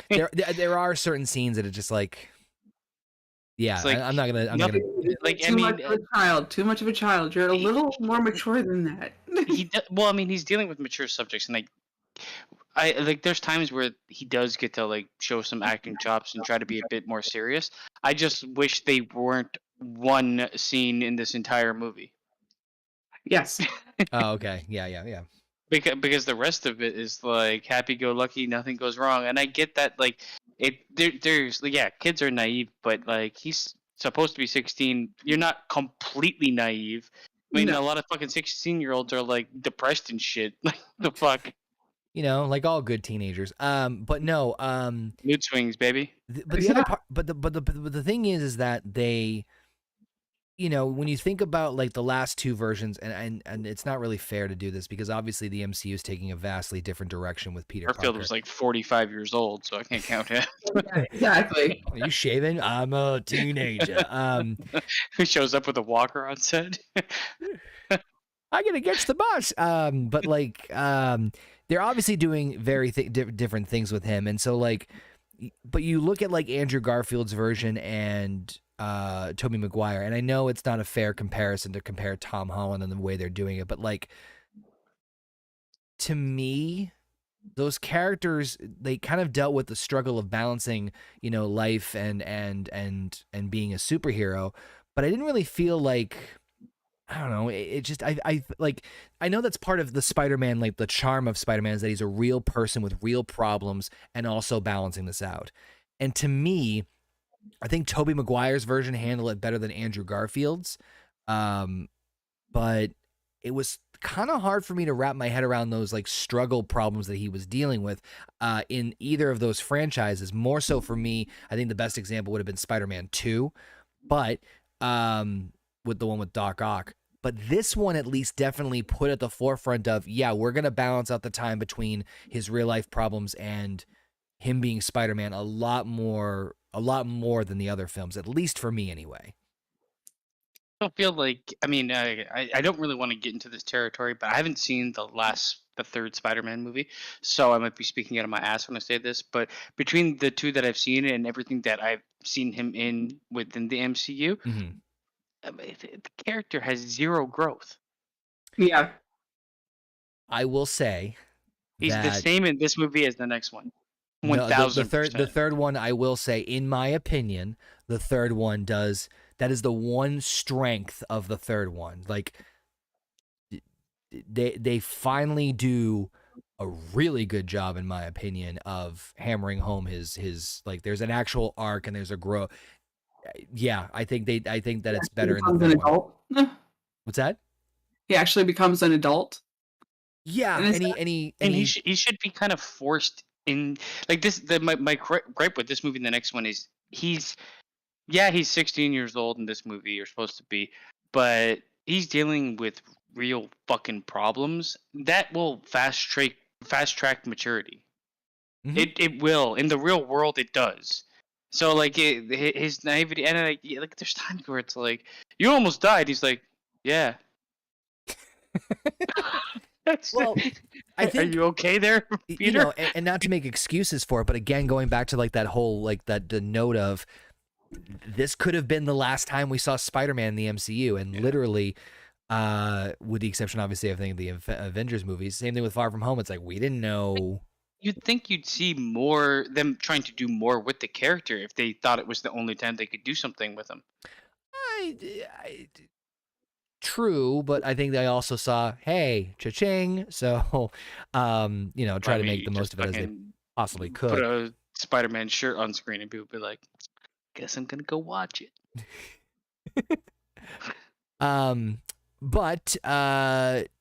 There are certain scenes that are just like, yeah, like, I'm not gonna like. Too much of a child. Too much of a child. You're a little more mature than that. Well, I mean, he's dealing with mature subjects, and I like. There's times where he does get to like show some acting chops and try to be a bit more serious. I just wish they weren't one scene in this entire movie. Yes. Oh, okay. Yeah. because the rest of it is like happy-go-lucky, nothing goes wrong, and I get that. Like there's kids are naive, but like he's supposed to be 16. You're not completely naive. I mean, No. a lot of fucking 16-year-olds are like depressed and shit. Like the fuck. Like all good teenagers. But no. Mood swings, baby. But the other part, but the thing is that they, when you think about like the last two versions, and it's not really fair to do this because obviously the MCU is taking a vastly different direction with Peter Garfield Parker. was like 45 years old, so I can't count him. Exactly. Are you shaving? I'm a teenager. Who shows up with a walker on set? I gotta catch the bus. But like, they're obviously doing very different things with him, and so like, but you look at like Andrew Garfield's version and Tobey Maguire, and I know it's not a fair comparison to compare Tom Holland and the way they're doing it, but like, to me, those characters, they kind of dealt with the struggle of balancing, life and being a superhero, but I didn't really feel like, I don't know. It just, I know that's part of the Spider-Man, like the charm of Spider-Man is that he's a real person with real problems and also balancing this out. And to me, I think Tobey Maguire's version handled it better than Andrew Garfield's. But it was kind of hard for me to wrap my head around those like struggle problems that he was dealing with in either of those franchises. More so for me, I think the best example would have been Spider-Man 2, but with the one with Doc Ock. But this one at least definitely put at the forefront of, we're going to balance out the time between his real life problems and him being Spider-Man a lot more than the other films, at least for me anyway. I don't feel like, I don't really want to get into this territory, but I haven't seen the third Spider-Man movie, so I might be speaking out of my ass when I say this, but between the two that I've seen and everything that I've seen him in within the MCU, the character has zero growth. Yeah. I will say he's the same in this movie as the next one. 1000%. The third one, I will say, in my opinion, the third one does. That is the one strength of the third one. Like they finally do a really good job, in my opinion, of hammering home his like. There's an actual arc and there's a growth. Yeah, I think that it's better in the third one. What's that? He actually becomes an adult. Yeah, and he should be kind of forced in like this. My gripe with this movie and the next one is he's 16 years old in this movie. You're supposed to be, but he's dealing with real fucking problems that will fast track maturity. Mm-hmm. It will in the real world. It does. So like his naivety and like there's times where it's like you almost died. He's like, yeah. Well, I think, are you okay there, Peter? And not to make excuses for it, but again, going back to like that whole like the note of this could have been the last time we saw Spider-Man in the MCU, and literally, with the exception, obviously, I think the Avengers movies. Same thing with Far From Home. It's like we didn't know. You'd think you'd see more them trying to do more with the character if they thought it was the only time they could do something with him. True, but I think they also saw, hey, cha-ching. So, try to make the most of it as they possibly could. Put a Spider-Man shirt on screen and people be like, guess I'm going to go watch it. But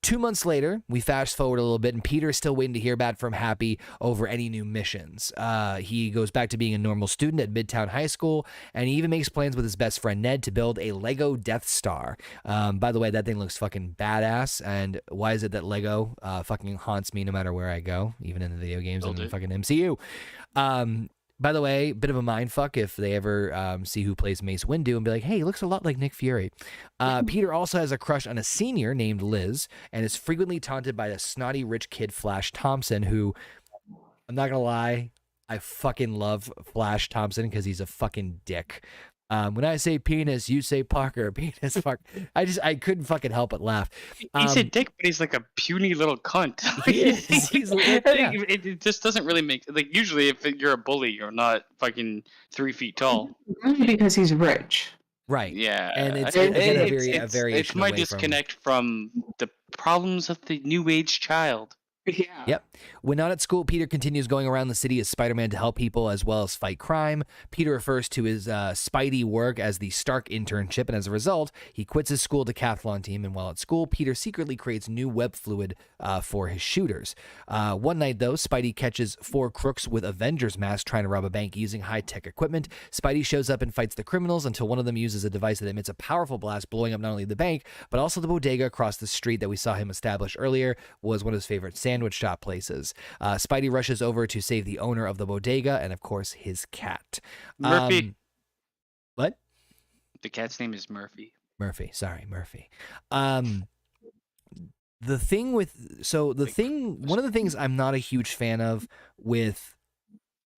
2 months later, we fast forward a little bit, and Peter is still waiting to hear back from Happy over any new missions. He goes back to being a normal student at Midtown High School, and he even makes plans with his best friend Ned to build a Lego Death Star. By the way, that thing looks fucking badass, and why is it that Lego fucking haunts me no matter where I go, even in the video games and the fucking MCU? By the way, bit of a mindfuck if they ever see who plays Mace Windu and be like, hey, he looks a lot like Nick Fury. Peter also has a crush on a senior named Liz and is frequently taunted by a snotty rich kid, Flash Thompson, who, I'm not going to lie, I fucking love Flash Thompson because he's a fucking dick. When I say penis, you say Parker. Penis, Parker. I couldn't fucking help but laugh. He's a dick, but he's like a puny little cunt. It just doesn't really make like. Usually, if you're a bully, you're not fucking 3 feet tall. Only because he's rich. Right. Yeah. And it's a variation. It's my disconnect from the problems of the new age child. Yeah. Yep. When not at school, Peter continues going around the city as Spider-Man to help people as well as fight crime. Peter refers to his Spidey work as the Stark internship, and as a result, he quits his school decathlon team, and while at school, Peter secretly creates new web fluid for his shooters. One night, though, Spidey catches 4 crooks with Avengers masks trying to rob a bank using high-tech equipment. Spidey shows up and fights the criminals until one of them uses a device that emits a powerful blast, blowing up not only the bank, but also the bodega across the street that we saw him establish earlier was one of his favorite sandwich shop places. Spidey rushes over to save the owner of the bodega and, of course, his cat. Murphy. What? The cat's name is Murphy. Murphy. Sorry, Murphy. One of the things I'm not a huge fan of with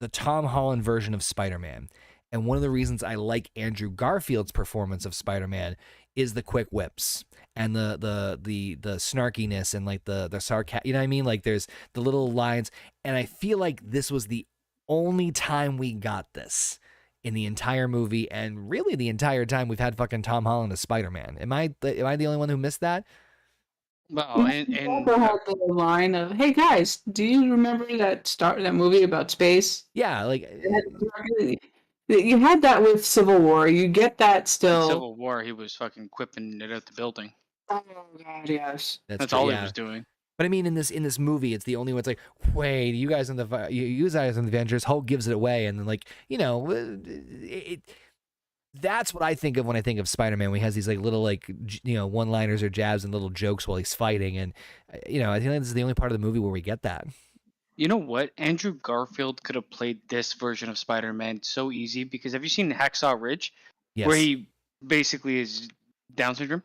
the Tom Holland version of Spider-Man, and one of the reasons I like Andrew Garfield's performance of Spider-Man is the quick whips and the snarkiness and like the sarcasm, you know what I mean? Like there's the little lines, and I feel like this was the only time we got this in the entire movie, and really the entire time we've had fucking Tom Holland as Spider-Man. Am I the only one who missed that? Well, You also had the line of, "Hey guys, do you remember that movie about space?" Yeah, like You had that with Civil War. You get that still. Civil War, he was fucking quipping it out the building. Oh God, yes. That's true, all yeah. he was doing. But I mean, in this movie, it's the only one. It's like, wait, you guys on the Avengers, Hulk gives it away, and then like, you know, that's what I think of when I think of Spider-Man. When he has these like little like one-liners or jabs and little jokes while he's fighting, and I think this is the only part of the movie where we get that. You know what? Andrew Garfield could have played this version of Spider-Man so easy, because have you seen Hacksaw Ridge? Yes. Where he basically is Down syndrome?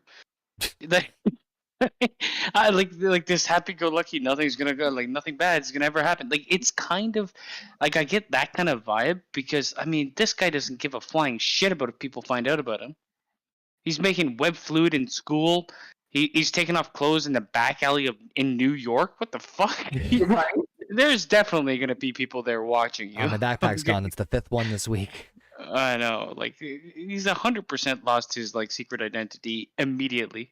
like this happy-go-lucky, nothing's gonna go, like nothing bad is gonna ever happen. Like it's kind of like I get that kind of vibe, because I mean this guy doesn't give a flying shit about if people find out about him. He's making web fluid in school. He's taking off clothes in the back alley in New York. What the fuck? Right. There's definitely gonna be people there watching you. Oh, my backpack's gone. It's the 5th one this week. I know. Like he's 100% lost his like secret identity immediately.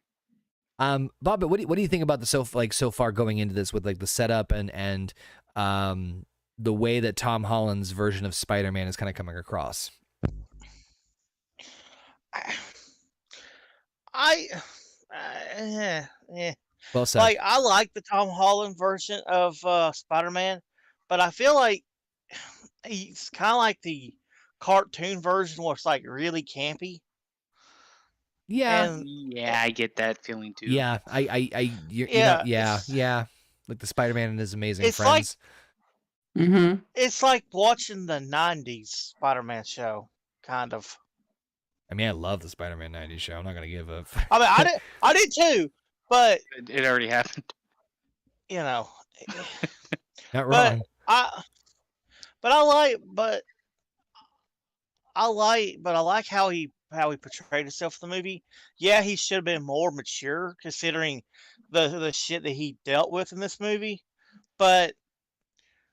Bob, but what do you think about the so far going into this with like the setup and the way that Tom Holland's version of Spider-Man is kind of coming across? Well said. Like I like the Tom Holland version of Spider-Man, but I feel like he's kind of like the cartoon version where it's like really campy. Yeah. And Yeah, I get that feeling too. Yeah, yeah. Like the Spider-Man and his amazing It's friends. Mm-hmm. it's like watching the '90s Spider-Man show, kind of. I mean, I love the Spider-Man 90s show. I'm not gonna give a. I mean, I did too, but It already happened. you know, Not but wrong. I like how he portrayed himself in the movie. Yeah, he should have been more mature considering the shit that he dealt with in this movie. But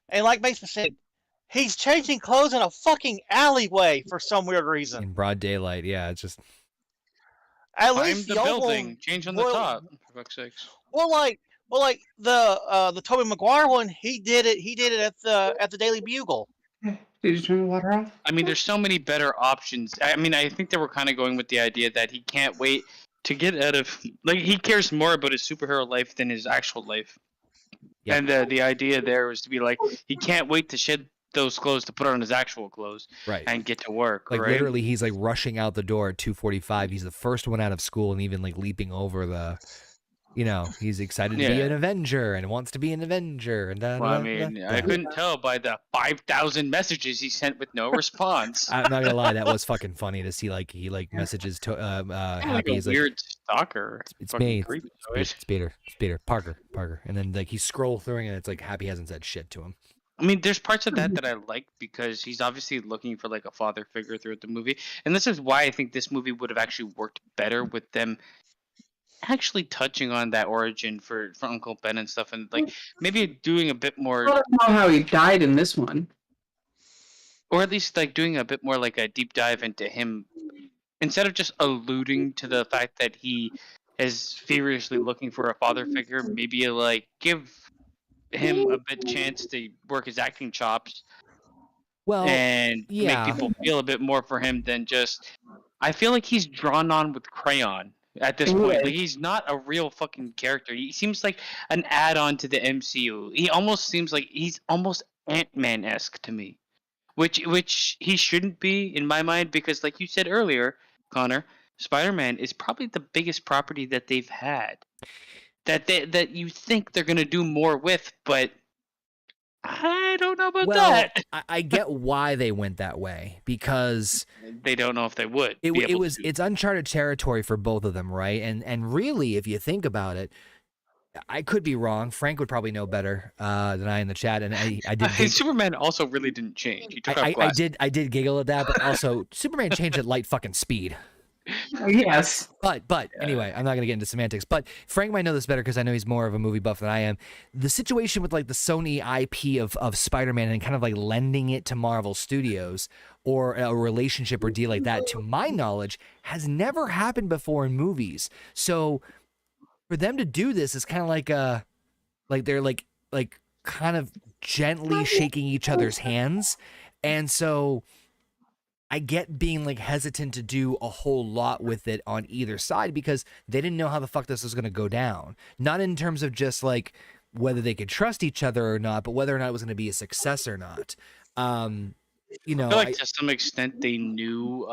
and like Mason said, he's changing clothes in a fucking alleyway for some weird reason. In broad daylight, yeah. It's just At Climb least the building, change on the well- top. For fuck's sakes. Well, like the Tobey Maguire one, he did it at the Daily Bugle. Did you turn the water off? I mean, there's so many better options. I mean, I think they were kind of going with the idea that he can't wait to get out of, like, he cares more about his superhero life than his actual life. Yep. And the idea there was to be like, he can't wait to shed those clothes to put on his actual clothes right. and get to work. Like right? literally, he's like rushing out the door at 2:45. He's the first one out of school, and even like leaping over the. He's excited to be Yeah. an Avenger and wants to be an Avenger. And Well, I mean, I couldn't tell by the 5,000 messages he sent with no response. I'm not gonna lie, that was fucking funny to see. Like he like messages to Like Happy. a He's like, weird stalker. it's Fucking me, creepy, it's Peter, Parker, and then like he scroll through and it's like Happy hasn't said shit to him. I mean, there's parts of that I like because he's obviously looking for like a father figure throughout the movie, and this is why I think this movie would have actually worked better with them actually touching on that origin for Uncle Ben and stuff, and like maybe doing a bit more, I don't know how he died in this one. or at least like doing a bit more like a deep dive into him instead of just alluding to the fact that he is furiously looking for a father figure. Maybe like give him a bit chance to work his acting chops Well, and make yeah. people feel a bit more for him than just. I feel like he's drawn on with crayon at this point. Like he's not a real fucking character. He seems like an add-on to the MCU. He almost seems like he's almost Ant-Man-esque to me, which he shouldn't be in my mind because, like you said earlier, Connor, Spider-Man is probably the biggest property that they've had. That you think they're gonna do more with, but I don't know about that. I get why they went that way because They don't know if they would. It's uncharted territory for both of them, right? And really, if you think about it, I could be wrong. Frank would probably know better than I in the chat, and I did. Superman also really didn't change. He took off glasses. I did giggle at that, but also Superman changed at light fucking speed. Yes. But anyway, I'm not gonna get into semantics. But Frank might know this better because I know he's more of a movie buff than I am. The situation with like the Sony IP of Spider-Man and kind of like lending it to Marvel Studios or a relationship or deal like that, to my knowledge, has never happened before in movies. So for them to do this is kind of like they're like kind of gently shaking each other's hands, and so I get being like hesitant to do a whole lot with it on either side because they didn't know how the fuck this was going to go down. Not in terms of just like whether they could trust each other or not, but whether or not it was going to be a success or not. You know, I feel like to some extent they knew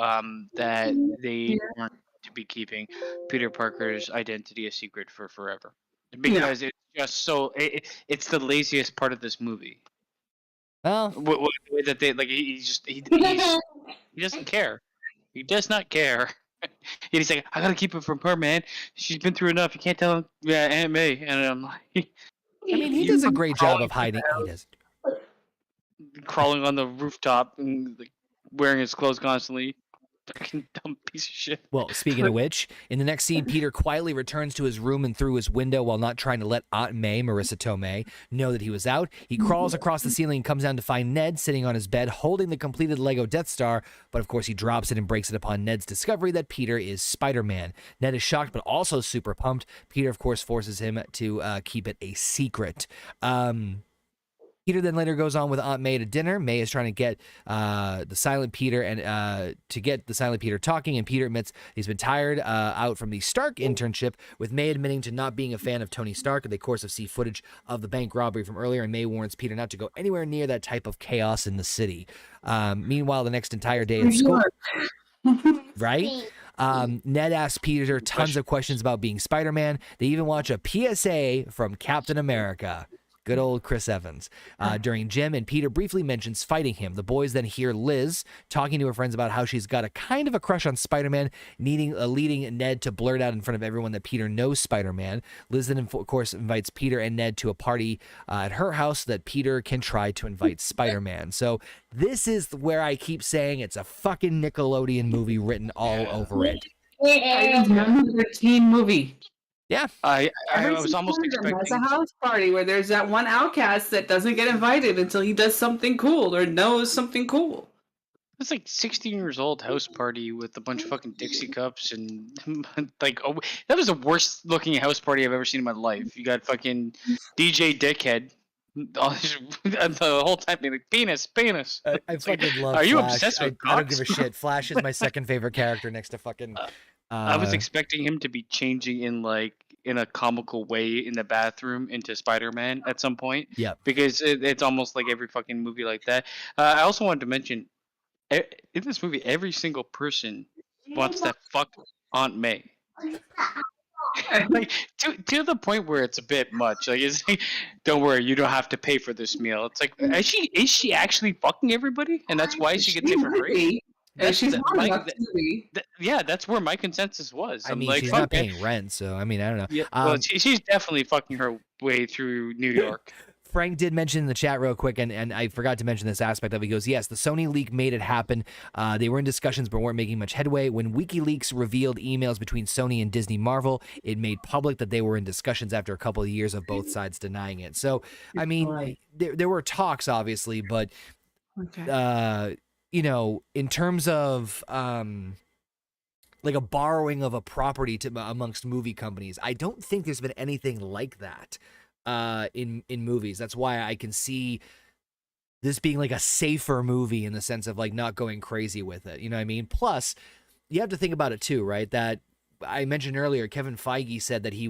that they weren't to be keeping Peter Parker's identity a secret for forever because it's just so it's the laziest part of this movie. well, The way that they like he doesn't care. He does not care. He's like, I gotta keep it from her, man. She's been through enough. You can't tell him, yeah, Aunt May. And I'm like, I mean, he does a great job of hiding. He does. Crawling on the rooftop and like, wearing his clothes constantly. Fucking dumb piece of shit. Well, speaking of which, in the next scene, Peter quietly returns to his room and through his window while not trying to let Aunt May, Marissa Tomei, know that he was out. He crawls across the ceiling and comes down to find Ned sitting on his bed holding the completed Lego Death Star, but of course he drops it and breaks it upon Ned's discovery that Peter is Spider-Man. Ned is shocked but also super pumped. Peter, of course, forces him to keep it a secret. Peter then later goes on with Aunt May to dinner. May is trying to get the Silent Peter and to get the Silent Peter talking, and Peter admits he's been tired out from the Stark internship, with May admitting to not being a fan of Tony Stark. They, of course, see footage of the bank robbery from earlier, and May warns Peter not to go anywhere near that type of chaos in the city. Meanwhile, the next entire day in school, right? Ned asks Peter tons of questions about being Spider-Man. They even watch a PSA from Captain America. Good old Chris Evans. During gym, and Peter briefly mentions fighting him. The boys then hear Liz talking to her friends about how she's got a kind of a crush on Spider-Man, leading Ned to blurt out in front of everyone that Peter knows Spider-Man. Liz then, of course, invites Peter and Ned to a party at her house so that Peter can try to invite Spider-Man. So this is where I keep saying it's a fucking Nickelodeon movie written all over it. It's a teen movie. Yeah, I was almost expecting. It's a house party where there's that one outcast that doesn't get invited until he does something cool or knows something cool. It's like 16 years old house party with a bunch of fucking Dixie cups and like that was the worst looking house party I've ever seen in my life. You got fucking DJ Dickhead. The whole time being like penis. I fucking love. Are you Flash. obsessed with I don't cocks? give a shit. Flash is my second favorite character next to fucking. I was expecting him to be changing in a comical way in the bathroom into Spider-Man at some point. Yeah. Because it's almost like every fucking movie like that. I also wanted to mention, in this movie, every single person wants that fuck Aunt May. Like to the point where it's a bit much. Like, it's like, don't worry, you don't have to pay for this meal. It's like, is she actually fucking everybody, and that's why she gets it for free? She's Yeah, that's where my consensus was. I mean, like, she's not paying rent, so I mean, I don't know. Yeah, well, she's definitely fucking her way through New York. Frank did mention in the chat real quick, and I forgot to mention this aspect of it. He goes, yes, the Sony leak made it happen. They were in discussions but weren't making much headway. When WikiLeaks revealed emails between Sony and Disney Marvel, it made public that they were in discussions after a couple of years of both sides denying it. So, I mean, there were talks, obviously, but, you know, in terms of like a borrowing of a property amongst movie companies, I don't think there's been anything like that. in movies. That's why I can see this being like a safer movie in the sense of like not going crazy with it. You know what I mean? Plus, you have to think about it too, right? That I mentioned earlier, Kevin Feige said that he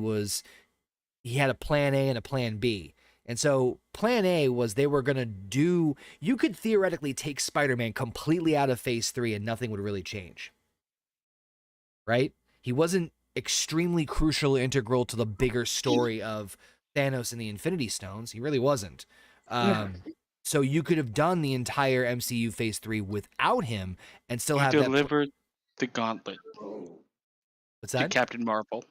had a plan A and a plan B. And so plan A was they were going to do, you could theoretically take Spider-Man completely out of phase 3 and nothing would really change. Right? He wasn't extremely crucial or integral to the bigger story of Thanos and the Infinity Stones. He really wasn't. So you could have done the entire MCU phase 3 without him and still have delivered the gauntlet. What's that? To Captain Marvel.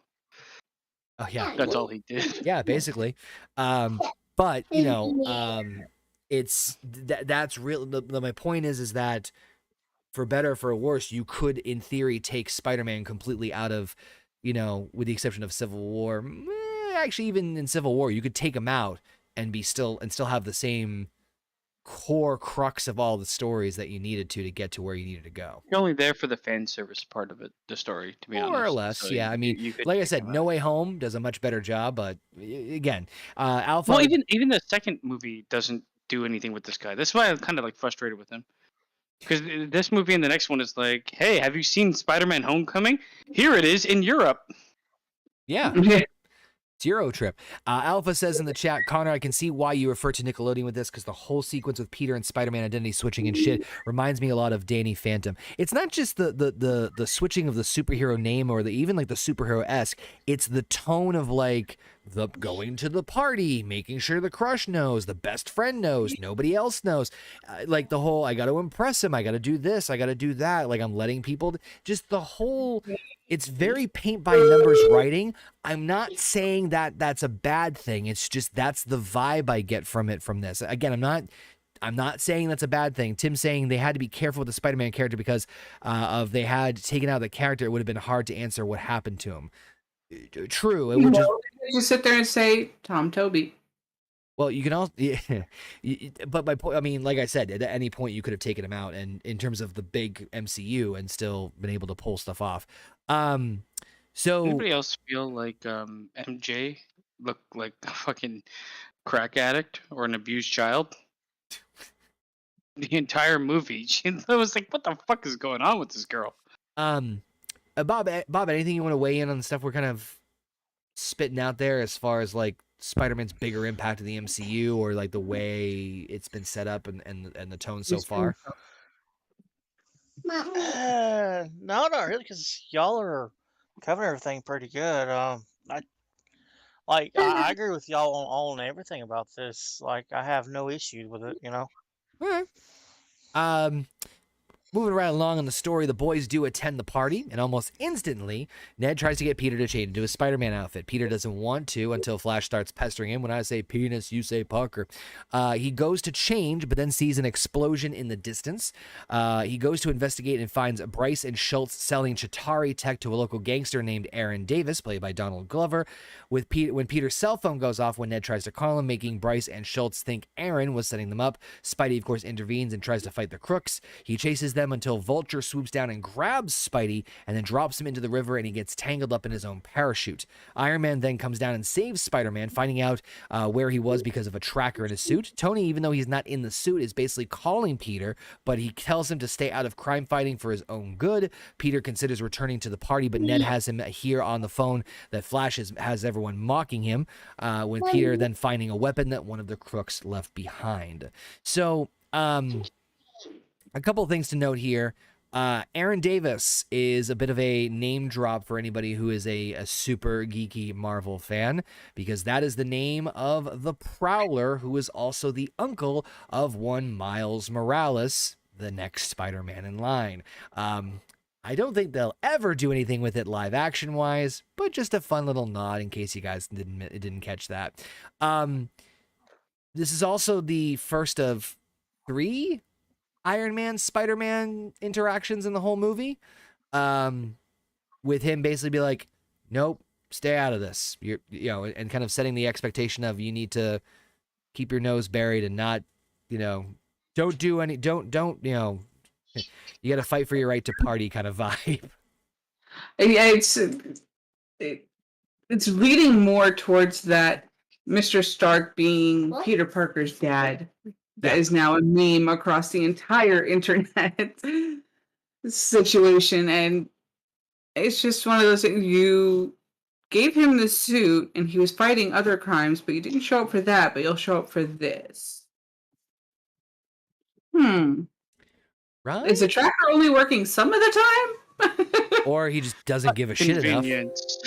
Oh yeah. That's all he did. Yeah, basically. But you know, it's that's real. My point is that for better or for worse, you could in theory take Spider-Man completely out of, you know, with the exception of Civil War. Actually, even in Civil War, you could take him out and still have the same core crux of all the stories that you needed to get to where you needed to go. You're only there for the fan service part of it, the story, to be honest. More or less, so yeah. I mean, like I said, No Way Home does a much better job, but again, Alpha. Well, even the second movie doesn't do anything with this guy. That's why I'm kind of like frustrated with him. Because this movie and the next one is like, hey, have you seen Spider-Man Homecoming? Here it is in Europe. Yeah. Zero trip. Alpha says in the chat, Conor, I can see why you refer to Nickelodeon with this because the whole sequence with Peter and Spider-Man identity switching and shit reminds me a lot of Danny Phantom. It's not just the switching of the superhero name or even like the superhero-esque. It's the tone of like the going to the party, making sure the crush knows, the best friend knows, nobody else knows. Like the whole, I got to impress him, I got to do this, I got to do that. Like I'm letting people, just the whole. It's very paint by numbers writing. I'm not saying that that's a bad thing. It's just that's the vibe I get from this. Again, I'm not saying that's a bad thing. Tim's saying they had to be careful with the Spider-Man character because of they had taken out the character. It would have been hard to answer what happened to him. True. It would just sit there and say Tom Toby. Well, you can also, yeah, but my point, I mean, like I said, at any point you could have taken him out, and in terms of the big MCU, and still been able to pull stuff off. So anybody else feel like MJ looked like a fucking crack addict or an abused child? The entire movie, I was like, what the fuck is going on with this girl? Bob, anything you want to weigh in on the stuff we're kind of spitting out there as far as like Spider-Man's bigger impact in the MCU or like the way it's been set up and the tone so far? No, not really, because y'all are covering everything pretty good. I agree with y'all on all and everything about this. Like, I have no issue with it, you know. All right. Moving right along in the story, the boys do attend the party, and almost instantly, Ned tries to get Peter to change into his Spider-Man outfit. Peter doesn't want to until Flash starts pestering him. When I say penis, you say Parker. He goes to change, but then sees an explosion in the distance. He goes to investigate and finds Bryce and Schultz selling Chitauri tech to a local gangster named Aaron Davis, played by Donald Glover. When Peter's cell phone goes off when Ned tries to call him, making Bryce and Schultz think Aaron was setting them up. Spidey, of course, intervenes and tries to fight the crooks. He chases them until Vulture swoops down and grabs Spidey and then drops him into the river, and he gets tangled up in his own parachute. Iron Man then comes down and saves Spider-Man, finding out where he was because of a tracker in his suit. Tony, even though he's not in the suit, is basically calling Peter, but he tells him to stay out of crime fighting for his own good. Peter considers returning to the party, but Ned has him hear on the phone that Flash has everyone mocking him, when Peter then finding a weapon that one of the crooks left behind. So, a couple of things to note here. Aaron Davis is a bit of a name drop for anybody who is a super geeky Marvel fan, because that is the name of the Prowler, who is also the uncle of one Miles Morales, the next Spider-Man in line. I don't think they'll ever do anything with it live action wise, but just a fun little nod in case you guys didn't catch that. This is also the first of 3 Iron Man Spider-Man interactions in the whole movie, with him basically be like, nope, stay out of this, and kind of setting the expectation of you need to keep your nose buried and not, don't you got to fight for your right to party kind of vibe. Yeah, it's leading more towards that Mr. Stark being Peter Parker's dad. That Yeah. is now a meme across the entire internet situation. And it's just one of those things. You gave him the suit and he was fighting other crimes, but you didn't show up for that, but you'll show up for this. Right? Is the tracker only working some of the time? Or he just doesn't give a shit enough. Convenience.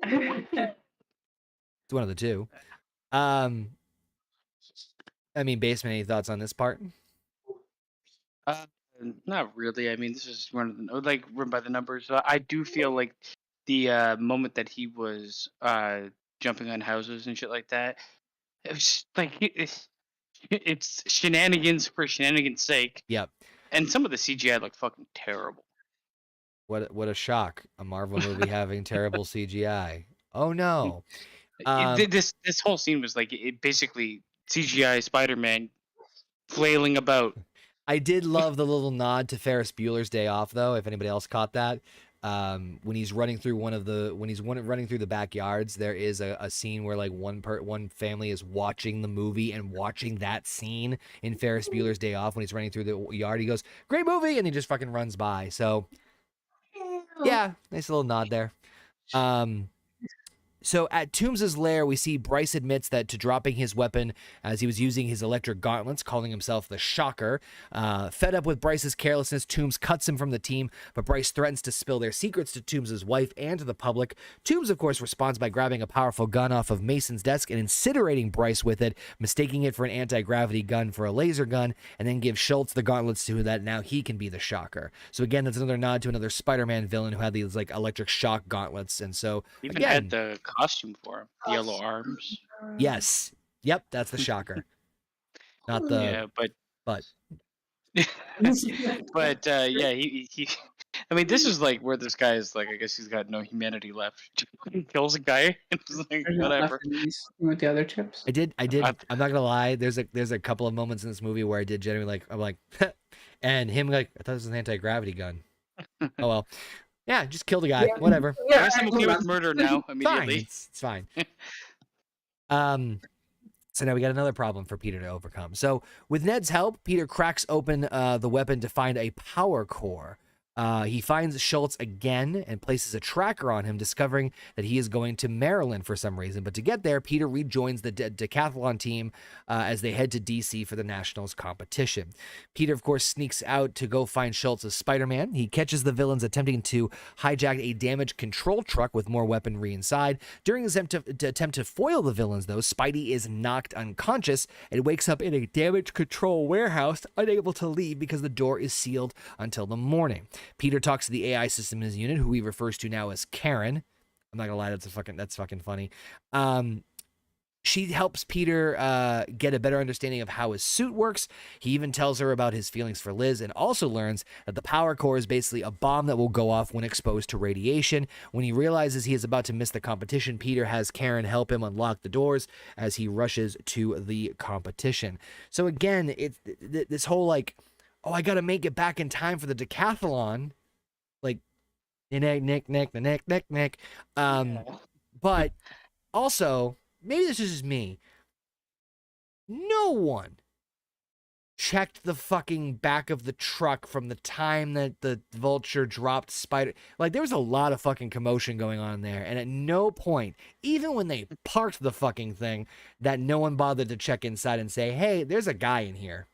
It's one of the two. I mean, Basement, any thoughts on this part? Uh, Not really. I mean, this is run by the numbers. I do feel like the moment that he was jumping on houses and shit like that, it was like it's shenanigans for shenanigans' sake. Yep. And some of the CGI looked fucking terrible. What a shock. A Marvel movie having terrible CGI. Oh no. This whole scene was like basically CGI Spider-Man flailing about. I did love the little nod to Ferris Bueller's Day Off, though. If anybody else caught that, when he's running through running through the backyards, there is a scene where like one family is watching the movie and watching that scene in Ferris Bueller's Day Off when he's running through the yard. He goes, "Great movie," and he just fucking runs by. So, yeah, nice little nod there. So at Toombs' lair, we see Bryce admits that to dropping his weapon as he was using his electric gauntlets, calling himself the Shocker. Fed up with Bryce's carelessness, Toombs cuts him from the team, but Bryce threatens to spill their secrets to Toombs' wife and to the public. Toombs, of course, responds by grabbing a powerful gun off of Mason's desk and incinerating Bryce with it, mistaking it for an anti-gravity gun for a laser gun, and then gives Schultz the gauntlets so that now he can be the Shocker. So again, that's another nod to another Spider-Man villain who had these like electric shock gauntlets, and so Even again, had the costume for him, the yellow arms. yes. Yep, that's the Shocker. Not the Yeah, but but yeah, he I mean, this is like where this guy is like, I guess he's got no humanity left. He kills a guy and it's like whatever. With the other chips. I did I'm not gonna lie, there's a couple of moments in this movie where I did genuinely like I'm like and him like, I thought this was an anti-gravity gun. Oh well. Yeah, just kill the guy. Yeah. Whatever. Yeah, I'm okay with murder now immediately. Fine. It's fine. So now we got another problem for Peter to overcome. So with Ned's help, Peter cracks open the weapon to find a power core. He finds Schultz again and places a tracker on him, discovering that he is going to Maryland for some reason. But to get there, Peter rejoins the decathlon team as they head to DC for the Nationals competition. Peter, of course, sneaks out to go find Schultz as Spider-Man. He catches the villains attempting to hijack a damaged control truck with more weaponry inside. During his attempt to foil the villains, though, Spidey is knocked unconscious and wakes up in a damaged control warehouse, unable to leave because the door is sealed until the morning. Peter talks to the AI system in his unit, who he refers to now as Karen. I'm not gonna lie, that's fucking funny. She helps Peter get a better understanding of how his suit works. He even tells her about his feelings for Liz and also learns that the power core is basically a bomb that will go off when exposed to radiation. When he realizes he is about to miss the competition, Peter has Karen help him unlock the doors as he rushes to the competition. So again, it's this whole like, oh, I got to make it back in time for the decathlon. Like, Nick. But also, maybe this is just me. No one checked the fucking back of the truck from the time that the Vulture dropped Spider. Like, there was a lot of fucking commotion going on there. And at no point, even when they parked the fucking thing, that no one bothered to check inside and say, hey, there's a guy in here.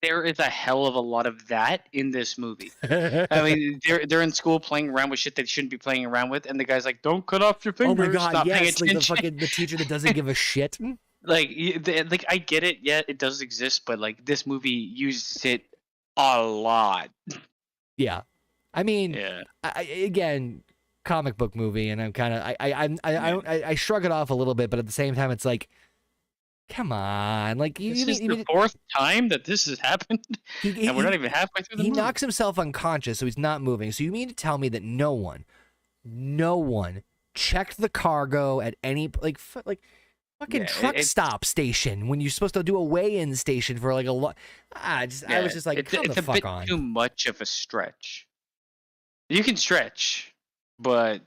There is a hell of a lot of that in this movie. I mean, they're in school playing around with shit they shouldn't be playing around with, and the guy's like, "Don't cut off your fingers." Oh my god, Stop paying yes, like attention." the teacher that doesn't give a shit. Like I get it, yeah, it does exist, but like this movie uses it a lot. Yeah, I mean, Yeah. Again, comic book movie, and I'm kind of I shrug it off a little bit, but at the same time, it's like, come on, like This is the fourth time that this has happened, and we're not even halfway through the movie. He knocks himself unconscious, so he's not moving. So you mean to tell me that no one checked the cargo at any fucking truck stop station when you're supposed to do a weigh-in station for like a lot? I was just like, come the fuck on. It's a bit too much of a stretch. You can stretch, but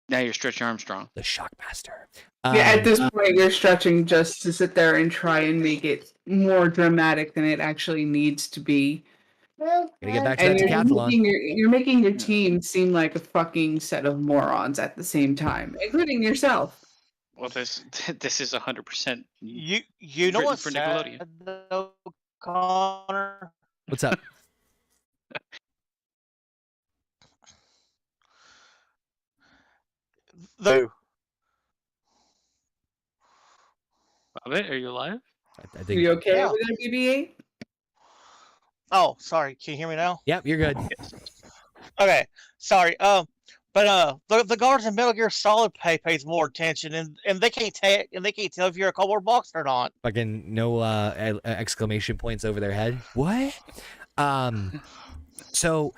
Now you're Stretch Armstrong. The Shockmaster. Yeah, at this point, you're stretching just to sit there and try and make it more dramatic than it actually needs to be. Gotta get back to And that decathlon. you're making your team seem like a fucking set of morons at the same time, including yourself. Well, this is 100%. You written know what's for sad, Nickelodeon. though, Connor? What's up? The Bobbitt, are you alive? I Are think. you okay Yeah. with that, BB-8? oh, sorry. Can you hear me now? Yep, you're good. Okay, sorry. But the guards in Metal Gear Solid pays more attention, and they can't tell if you're a cardboard box or not. Fucking no exclamation points over their head. What? So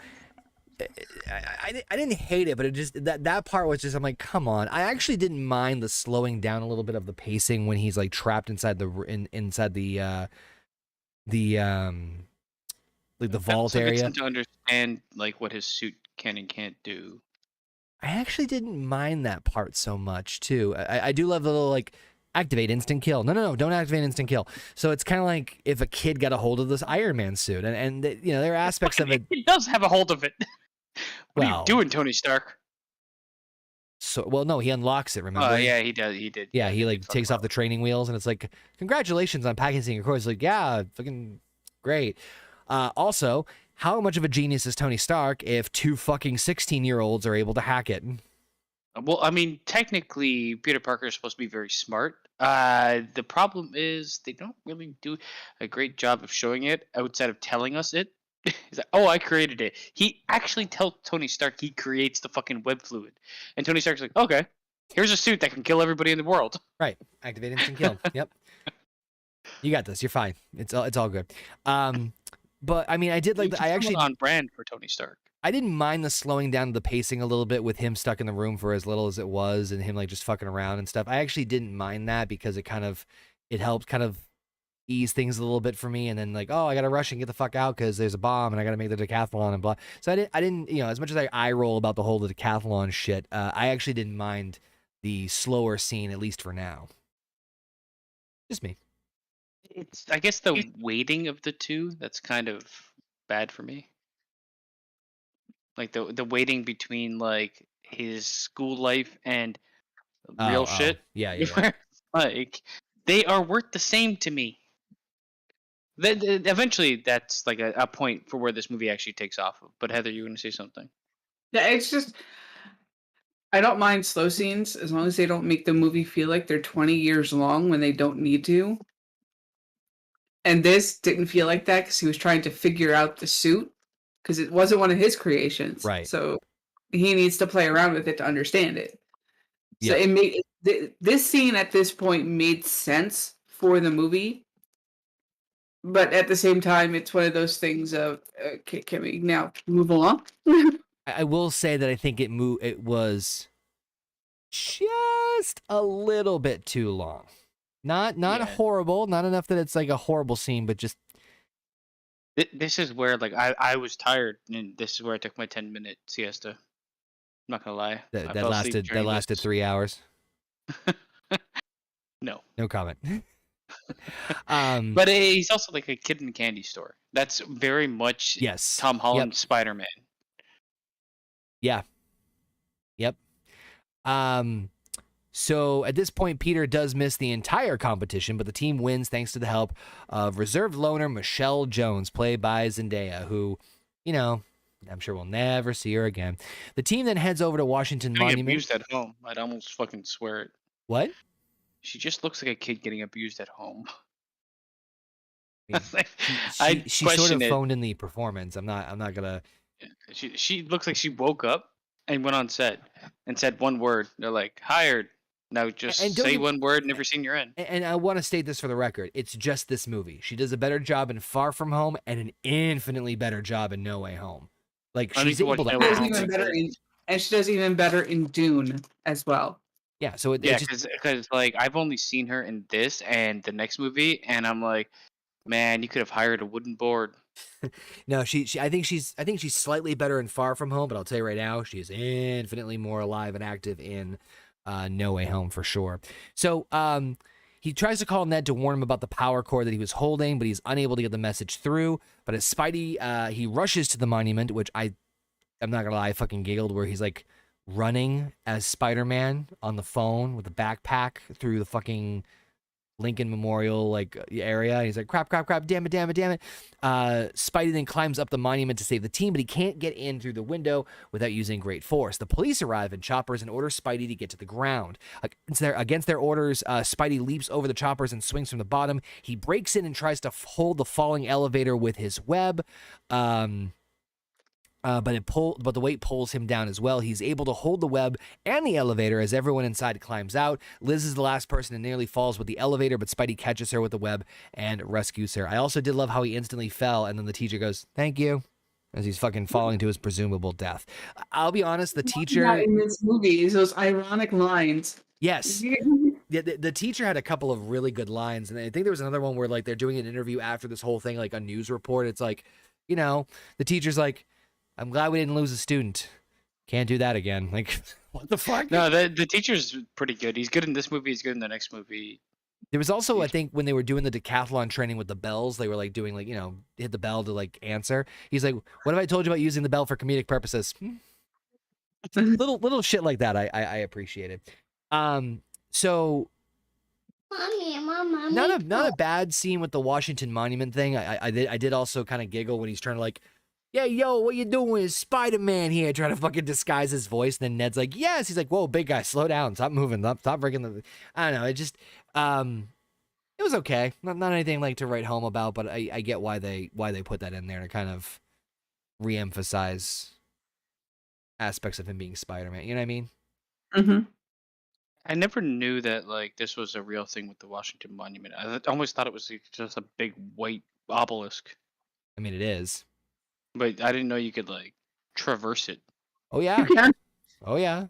I didn't hate it, but it just that part was just, I'm like, come on. I actually didn't mind the slowing down a little bit of the pacing when he's like trapped inside inside the like the vault Also gets area. him to understand like what his suit can and can't do. I actually didn't mind that part so much too. I do love the little like activate instant kill. No, don't activate instant kill. So it's kind of like if a kid got a hold of this Iron Man suit, and you know there are aspects of it. He does have a hold of it. What are Well, you doing, Tony Stark? So well, no, he unlocks it. Remember? Oh yeah, he does. He did. Yeah, he like fuck takes him off the training wheels, and it's like, congratulations on packaging your core. It's like, yeah, fucking great. Also, how much of a genius is Tony Stark if two fucking 16-year-olds are able to hack it? Well, I mean, technically, Peter Parker is supposed to be very smart. The problem is they don't really do a great job of showing it outside of telling us it. He's like, oh, I created it. He actually tells Tony Stark he creates the fucking web fluid. And Tony Stark's like, okay, here's a suit that can kill everybody in the world. Right, activate instant kill. Yep, you got this. You're fine. It's all good. But I mean, I did like. I actually on brand for Tony Stark. I didn't mind the slowing down the pacing a little bit with him stuck in the room for as little as it was, and him like just fucking around and stuff. I actually didn't mind that because it helped kind of ease things a little bit for me. And then like, oh, I gotta rush and get the fuck out because there's a bomb and I gotta make the decathlon and blah. So I didn't, you know, as much as I eye roll about the whole decathlon shit, I actually didn't mind the slower scene, at least for now. Just me. It's, I guess, the weighting of the two that's kind of bad for me. Like the waiting between like his school life and real shit. Yeah. Like they are worth the same to me. Eventually, that's like a point for where this movie actually takes off. But Heather, you were going to say something? Yeah, it's just I don't mind slow scenes as long as they don't make the movie feel like they're 20 years long when they don't need to. And this didn't feel like that because he was trying to figure out the suit because it wasn't one of his creations. Right. So he needs to play around with it to understand it. So Yeah. it made this scene at this point made sense for the movie. But at the same time, it's one of those things of can we now move along? I will say that I think it was just a little bit too long. Not horrible, not enough that it's like a horrible scene, but just This is where like I was tired, and this is where I took my 10-minute siesta. I'm not gonna lie. that lasted 3 hours. No comment. But he's also like a kid in a candy store. That's very much Yes. Tom Holland Spider-Man. Yeah. Yep. So at this point, Peter does miss the entire competition, but the team wins thanks to the help of reserve loner Michelle Jones, played by Zendaya, who, you know, I'm sure we'll never see her again. The team then heads over to Washington Getting Monument. abused at home. I'd almost fucking swear it. What? She just looks like a kid getting abused at home. She sort of phoned in the performance. I'm not gonna. She looks like she woke up and went on set and said one word. They're like, hired. Now just say one word, never seen you're in. And I want to state this for the record. It's just this movie. She does a better job in Far From Home and an infinitely better job in No Way Home. Like she's able to act. And she does even better in Dune as well. Yeah, so because like I've only seen her in this and the next movie, and I'm like, Man, you could have hired a wooden board. No, I think she's slightly better in Far From Home, but I'll tell you right now, she is infinitely more alive and active in No Way Home for sure. So, he tries to call Ned to warn him about the power cord that he was holding, but he's unable to get the message through. But as Spidey, he rushes to the monument, which I'm not gonna lie, I fucking giggled, where he's like running as Spider-Man on the phone with a backpack through the fucking Lincoln Memorial like area. And he's like, crap, damn it. Spidey then climbs up the monument to save the team, but he can't get in through the window without using great force. The police arrive in choppers and order Spidey to get to the ground. Against their orders, Spidey leaps over the choppers and swings from the bottom. He breaks in and tries to hold the falling elevator with his web. But the weight pulls him down as well. He's able to hold the web and the elevator as everyone inside climbs out. Liz is the last person and nearly falls with the elevator, but Spidey catches her with the web and rescues her. I also did love how he instantly fell, and then the teacher goes, "Thank you," as he's fucking falling to his presumable death. I'll be honest, the teacher in this movie is those ironic lines. Yes. The teacher had a couple of really good lines, and I think there was another one where like they're doing an interview after this whole thing, like a news report. It's like, the teacher's like, "I'm glad we didn't lose a student. Can't do that again." Like, what the fuck? No, the teacher's pretty good. He's good in this movie. He's good in the next movie. There was also, I think, when they were doing the decathlon training with the bells, they were like doing like, hit the bell to like answer. He's like, "What have I told you about using the bell for comedic purposes?" little shit like that. I appreciate it. So Mommy, not a bad scene with the Washington Monument thing. I did also kind of giggle when he's trying to like, "Yeah, yo, what you doing? Is Spider-Man here?" Trying to fucking disguise his voice. And then Ned's like, "Yes." He's like, "Whoa, big guy, slow down. Stop moving. Stop breaking the..." I don't know. It just, it was okay. Not anything like to write home about, but I get why they put that in there to kind of re-emphasize aspects of him being Spider-Man. You know what I mean? Mm-hmm. I never knew that like this was a real thing with the Washington Monument. I almost thought it was like, just a big white obelisk, I mean, it is. but I didn't know you could like traverse it. Oh, yeah. Yeah. Oh, yeah.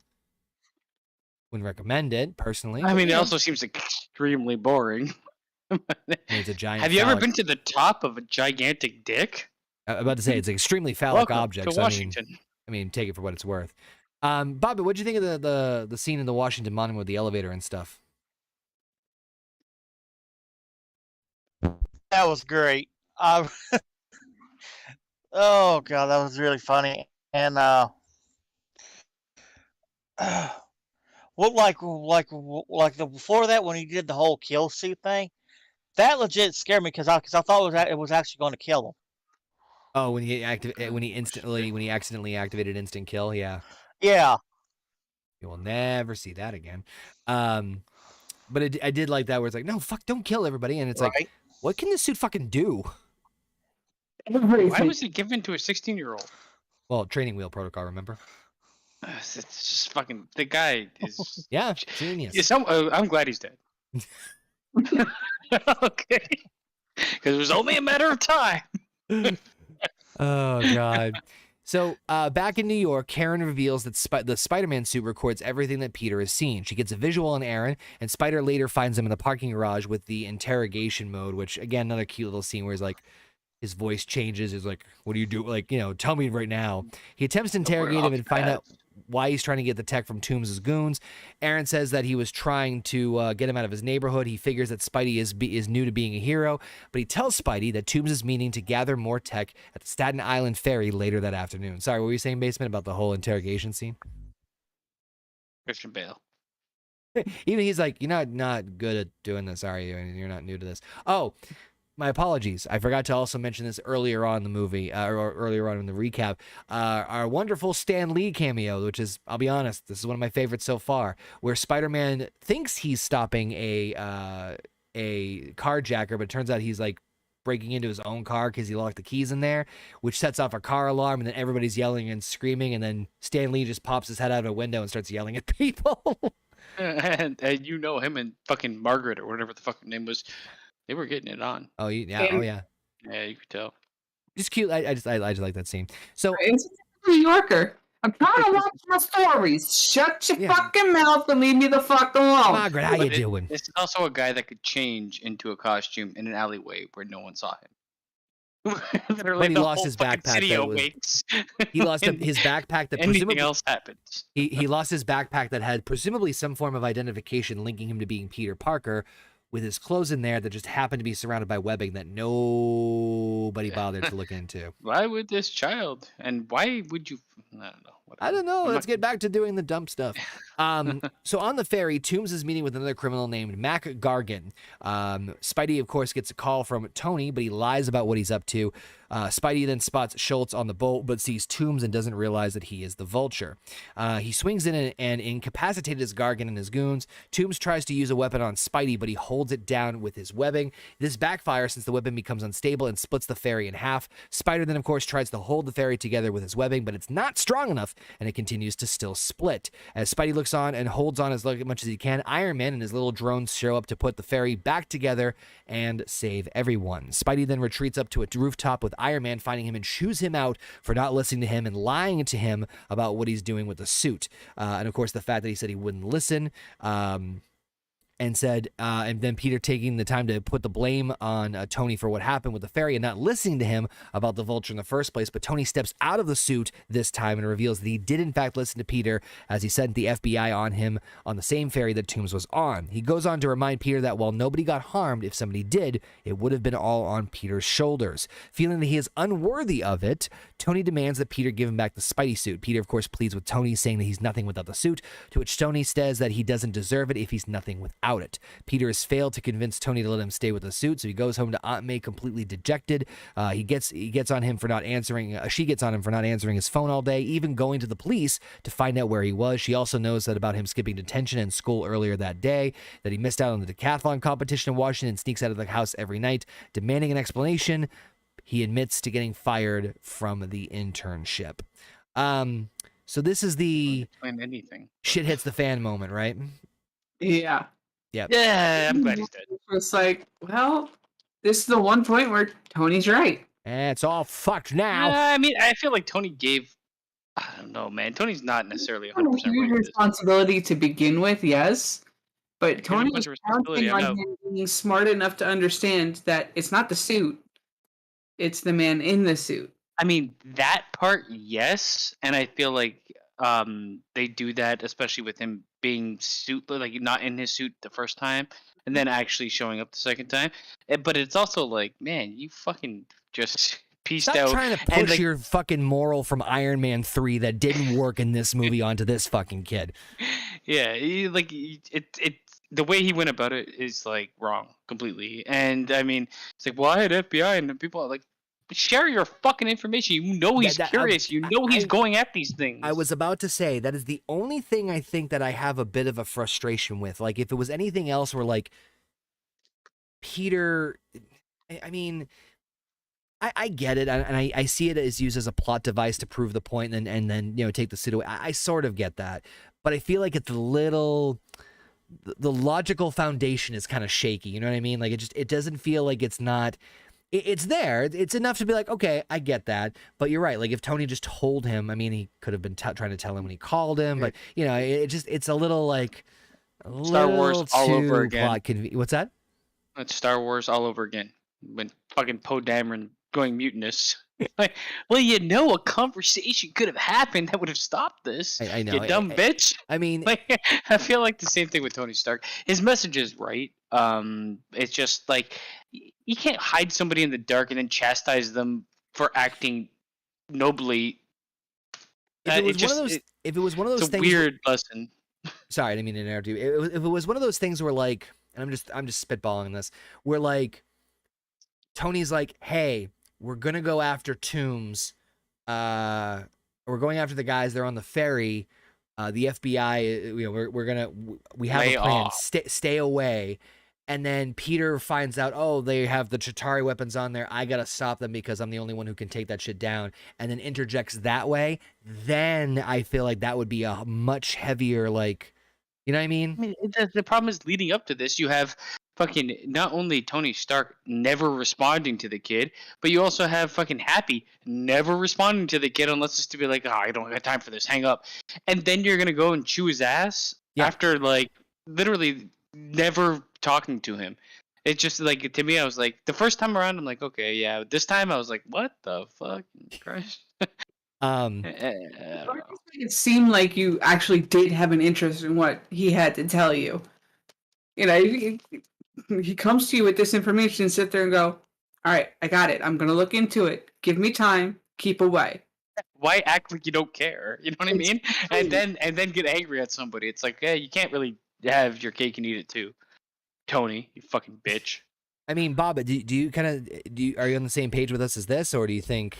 Wouldn't recommend it, personally. I mean, it also seems extremely boring. It's a giant Have you ever phallic- been to the top of a gigantic dick? I'm about to say, it's an extremely phallic Welcome object. to So, Washington. I mean, take it for what it's worth. Bobby, what'd you think of the scene in the Washington Monument with the elevator and stuff? That was great. Oh god, that was really funny. And before that, when he did the whole kill suit thing, that legit scared me because I thought it was actually going to kill him. Oh, when he accidentally activated instant kill, yeah. Yeah. You will never see that again. But I did like that where it's like, no, fuck, don't kill everybody, and it's like, Right. what can this suit fucking do? Why was it given to a 16-year-old? Well, training wheel protocol, remember? It's just fucking. The guy is. Yeah, genius. I'm glad he's dead. Okay. Because it was only a matter of time. Oh god. So back in New York, Karen reveals that the Spider-Man suit records everything that Peter has seen. She gets a visual on Aaron, and Spider later finds him in the parking garage with the interrogation mode, which again, another cute little scene where he's like, his voice changes. He's like, "What do you do? Like, tell me right now." He attempts to interrogate him and find out why he's trying to get the tech from Toombs' goons. Aaron says that he was trying to get him out of his neighborhood. He figures that Spidey is new to being a hero, but he tells Spidey that Toombs is meaning to gather more tech at the Staten Island ferry later that afternoon. Sorry, what were you saying, Basement, about the whole interrogation scene? Christian Bale. Even he's like, "You're not good at doing this, are you? And you're not new to this." Oh, my apologies. I forgot to also mention this earlier on in the movie, or earlier on in the recap. Our wonderful Stan Lee cameo, which is, I'll be honest, this is one of my favorites so far, where Spider-Man thinks he's stopping a carjacker, but it turns out he's like breaking into his own car because he locked the keys in there, which sets off a car alarm, and then everybody's yelling and screaming, and then Stan Lee just pops his head out of a window and starts yelling at people. And him and fucking Margaret or whatever the fucking name was, they were getting it on. Oh yeah, oh yeah. Yeah, you could tell. Just cute. I just like that scene. So It's a New Yorker. I'm trying to watch my stories. Shut your Yeah. fucking mouth and leave me the fuck alone. Margaret, how you doing? This is also a guy that could change into a costume in an alleyway where no one saw him. Literally, But he the lost whole his fucking backpack city that was- awakes. He lost and his backpack that anything presumably else happens. he lost his backpack that had presumably some form of identification linking him to being Peter Parker, with his clothes in there that just happened to be surrounded by webbing that nobody bothered to look into. Why would this child? And why would you? I don't know. I don't know. I'm Let's not- get back to doing the dumb stuff. So on the ferry, Toombs is meeting with another criminal named Mac Gargan. Spidey, of course, gets a call from Tony, but he lies about what he's up to. Spidey then spots Schultz on the boat, but sees Toombs and doesn't realize that he is the Vulture. He swings in and incapacitated Gargan and his goons. Toombs tries to use a weapon on Spidey, but he holds it down with his webbing. This backfires since the weapon becomes unstable and splits the ferry in half. Spider then, of course, tries to hold the ferry together with his webbing, but it's not strong enough, and it continues to still split. As Spidey looks on and holds on as much as he can, Iron Man and his little drones show up to put the ferry back together and save everyone. Spidey then retreats up to a rooftop with Iron Man finding him and chews him out for not listening to him and lying to him about what he's doing with the suit. And of course, the fact that he said he wouldn't listen. And then Peter taking the time to put the blame on Tony for what happened with the ferry and not listening to him about the Vulture in the first place. But Tony steps out of the suit this time and reveals that he did in fact listen to Peter as he sent the FBI on him on the same ferry that Toombs was on. He goes on to remind Peter that while nobody got harmed, if somebody did, it would have been all on Peter's shoulders. Feeling that he is unworthy of it, Tony demands that Peter give him back the Spidey suit. Peter, of course, pleads with Tony, saying that he's nothing without the suit, to which Tony says that he doesn't deserve it if he's nothing without it. Peter has failed to convince Tony to let him stay with the suit, so he goes home to Aunt May completely dejected. He gets on him for not answering. She gets on him for not answering his phone all day, even going to the police to find out where he was. She also knows that about him skipping detention and school earlier that day, that he missed out on the decathlon competition in Washington, and sneaks out of the house every night, demanding an explanation. He admits to getting fired from the internship. So this is the Explain anything. shit hits the fan moment, right? Yeah. Yeah, I'm glad he's dead. It's like, well, this is the one point where Tony's right. It's all fucked now. I mean, I feel like Tony gave. I don't know, man. Tony's not necessarily 100% Huge right. with this. responsibility to begin with, yes. But Tony much is responsibility, counting I on know. him being smart enough to understand that it's not the suit, it's the man in the suit. I mean, that part, yes, and I feel like they do that, especially with him being like not in his suit the first time, and then actually showing up the second time. But it's also like, man, you fucking just pieced Stop out. trying to and, push like, your fucking moral from Iron Man 3 that didn't work in this movie onto this fucking kid. Yeah, it the way he went about it is like wrong completely. And I mean, it's like, well, I had FBI, and the people are like, share your fucking information. You know he's curious. You know he's going at these things. I was about to say that is the only thing I think that I have a bit of a frustration with. Like, if it was anything else where, like, Peter, I mean, I get it, and I see it as used as a plot device to prove the point, and then you know, take the suit away. I sort of get that, but I feel like it's a little. The logical foundation is kind of shaky. You know what I mean? Like, it doesn't feel like it's not. It's there. It's enough to be like, okay, I get that. But you're right. Like, if Tony just told him, I mean, he could have been trying to tell him when he called him. But you know, it's a little like Star Wars all over again. What's that? It's Star Wars all over again. When fucking Poe Dameron going mutinous. Like, well, you know, a conversation could have happened that would have stopped this. I know. You dumb bitch. I mean, Like, I feel like the same thing with Tony Stark. His message is right. It's just like, you can't hide somebody in the dark and then chastise them for acting nobly. if it was one of those It's a things, weird lesson. sorry, I didn't mean to interrupt you. If it was one of those things where, like, and I'm just spitballing this, where like Tony's like, hey, we're gonna go after Toombs, we're going after the guys. They're on the ferry. The FBI, you know, we have Lay a plan. off. Stay away. And then Peter finds out, oh, they have the Chitauri weapons on there. I gotta stop them because I'm the only one who can take that shit down. And then interjects that way. Then I feel like that would be a much heavier, like, you know what I mean? I mean, the problem is leading up to this, you have fucking not only Tony Stark never responding to the kid, but you also have fucking Happy never responding to the kid unless it's to be like, oh, I don't have time for this, hang up. And then you're gonna go and chew his ass after like literally never talking to him. It's just like, to me, I was like, the first time around, I'm like, okay, yeah. This time I was like, what the fuck, Christ? I don't know. It seemed like you actually did have an interest in what he had to tell you. You know, he comes to you with this information and sit there and go, all right, I got it. I'm going to look into it. Give me time. Keep away. Why act like you don't care? You know what I mean? And then get angry at somebody. It's like, yeah, you can't really have your cake and eat it too. Tony, you fucking bitch. I mean, Bob, do you kind of are you on the same page with us as this, or do you think?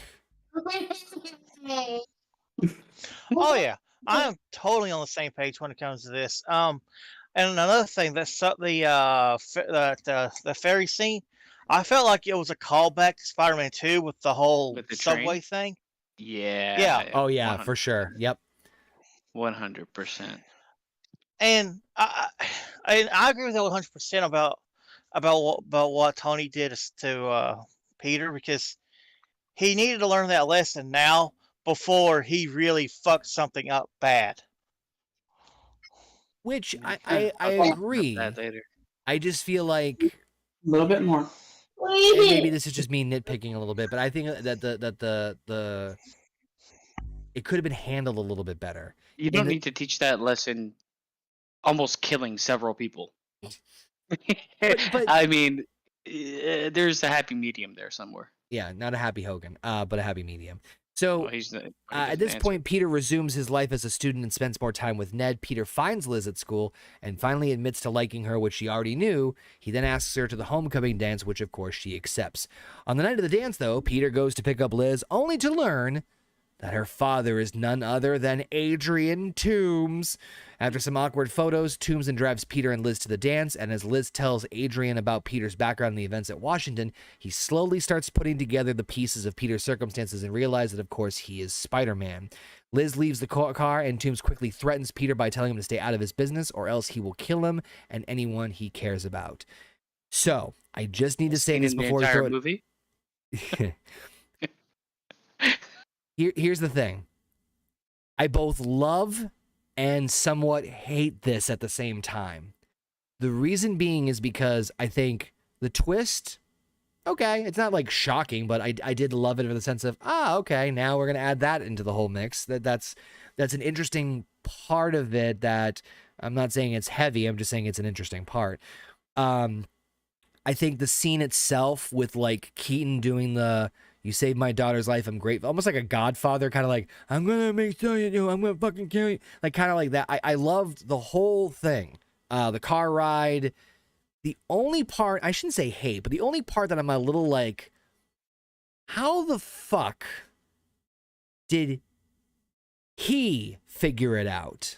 Oh yeah, I'm totally on the same page when it comes to this. And another thing, the ferry scene, I felt like it was a callback to Spider-Man 2 with the whole subway thing. Yeah. Yeah. Oh yeah, 100%. for sure. Yep. 100%. And I agree with that 100% about what Tony did to Peter, because he needed to learn that lesson now before he really fucked something up bad. Which I agree. That later. I just feel like A little bit more. and maybe this is just me nitpicking a little bit, but I think that the it could have been handled a little bit better. You don't need to teach that lesson almost killing several people. But- I mean, there's a happy medium there somewhere. Yeah, not a happy Hogan, but a happy medium. So Well, he at doesn't this answer. point, Peter resumes his life as a student and spends more time with Ned. Peter finds Liz at school and finally admits to liking her, which she already knew. He then asks her to the homecoming dance, which of course she accepts. On the night of the dance, though, Peter goes to pick up Liz, only to learn that her father is none other than Adrian Toomes. After some awkward photos, Toomes then drives Peter and Liz to the dance, and as Liz tells Adrian about Peter's background in the events at Washington, he slowly starts putting together the pieces of Peter's circumstances and realizes that, of course, he is Spider-Man. Liz leaves the car, and Toomes quickly threatens Peter by telling him to stay out of his business, or else he will kill him and anyone he cares about. So, I just need to say this In the before we entire throw it. movie. Here's the thing. I both love and somewhat hate this at the same time. The reason being is because I think the twist, okay, it's not like shocking, but I did love it in the sense of, okay, now we're going to add that into the whole mix. That's an interesting part of it that I'm not saying it's heavy. I'm just saying it's an interesting part. I think the scene itself with like Keaton doing the, you saved my daughter's life, I'm grateful. Almost like a Godfather, kind of like, I'm going to make sure you do, I'm going to fucking kill you. Like, kind of like that. I loved the whole thing. The car ride. The only part, I shouldn't say hate, but the only part that I'm a little like, how the fuck did he figure it out?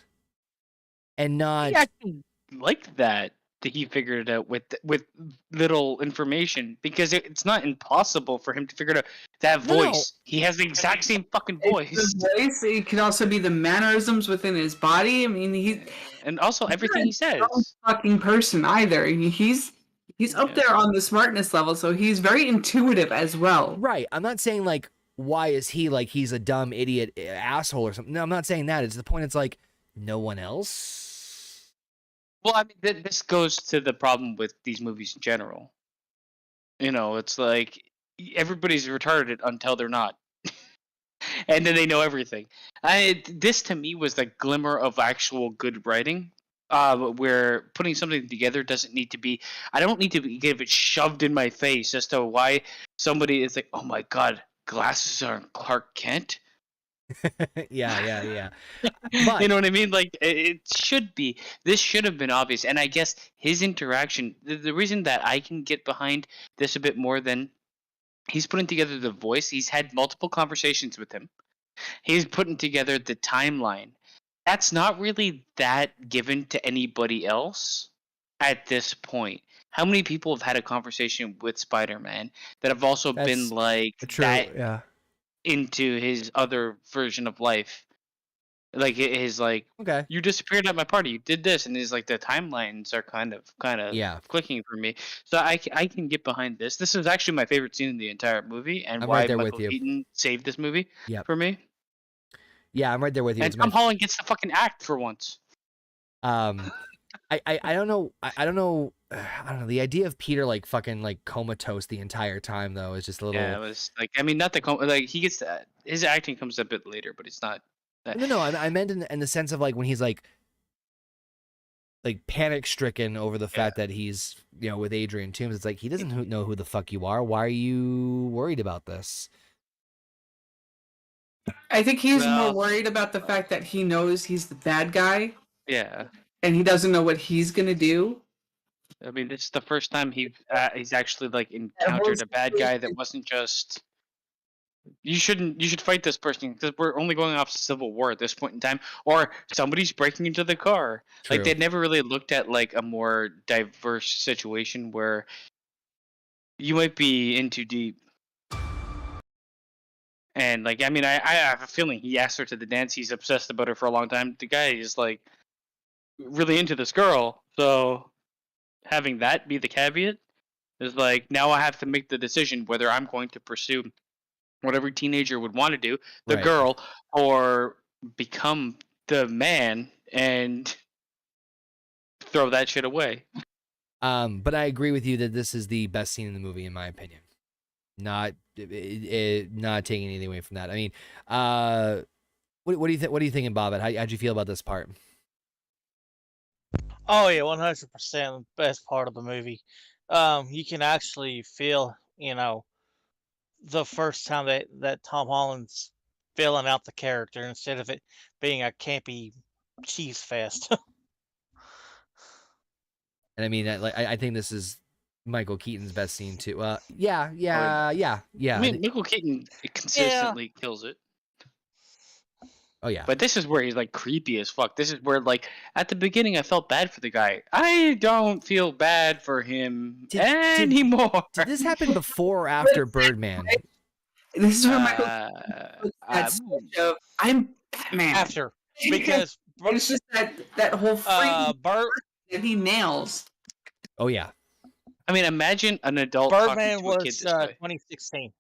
And not... I actually liked that he figured it out with little information, because it's not impossible for him to figure it out. That voice, he has the exact same fucking voice. The voice, it could also be the mannerisms within his body. I mean, and also everything he says. Not a fucking person either. He's up there on the smartness level, so he's very intuitive as well. Right. I'm not saying like, why is he like he's a dumb idiot asshole or something. No, I'm not saying that. It's the point. It's like no one else. Well, I mean, this goes to the problem with these movies in general. You know, it's like everybody's retarded until they're not. And then they know everything. This to me was the glimmer of actual good writing, where putting something together doesn't need to be, I don't need to give it shoved in my face as to why somebody is like, oh my God, glasses are Clark Kent. Yeah. But, you know what I mean? Like, this should have been obvious. And I guess his interaction, the reason that I can get behind this a bit more than he's putting together the voice, he's had multiple conversations with him. He's putting together the timeline. That's not really that given to anybody else at this point. How many people have had a conversation with Spider-Man that have also been like true, that yeah, into his other version of life? Like his like, Okay. you disappeared at my party. You did this, and his like the timelines are kind of Yeah. clicking for me. So I can get behind this. This is actually my favorite scene in the entire movie, and I'm why right there with Michael you. Keaton saved this movie Yep. for me. Yeah, I'm right there with you. And It's my Tom Holland gets to fucking act for once. I don't know. I don't know. I don't know. The idea of Peter like fucking like comatose the entire time though is just a little. Yeah, it was like, I mean, not the like he gets to, his acting comes a bit later, but it's not. No. I meant in the sense of like when he's like panic stricken over the fact that he's with Adrian Toomes. It's like he doesn't know who the fuck you are. Why are you worried about this? I think he's more worried about the fact that he knows he's the bad guy. Yeah. And he doesn't know what he's gonna do. I mean, this is the first time he's actually like encountered a bad guy that wasn't just. You should fight this person because we're only going off Civil War at this point in time, or somebody's breaking into the car. True. Like they'd never really looked at like a more diverse situation where you might be in too deep. And like, I mean, I have a feeling he asked her to the dance. He's obsessed about her for a long time. The guy is like really into this girl, so having that be the caveat is like, now I have to make the decision whether I'm going to pursue what every teenager would want to do, the Right. girl, or become the man and throw that shit away. But I agree with you that this is the best scene in the movie, in my opinion. Not taking anything away from that. I mean, what do you think? What are you thinking, Bob? How'd you feel about this part? Oh yeah, 100% the best part of the movie. You can actually feel, the first time that Tom Holland's filling out the character instead of it being a campy cheese fest. And I mean, I think this is Michael Keaton's best scene too. Yeah. I mean, Michael Keaton consistently kills it. Oh yeah. But this is where he's like creepy as fuck. This is where like at the beginning I felt bad for the guy. I don't feel bad for him anymore. Did this happen before or after Birdman? This is where Michael that switch of I'm Batman. After, because it's just that whole freak that he nails. Oh yeah. I mean, imagine an adult Birdman talking to a kid was this way. 2016.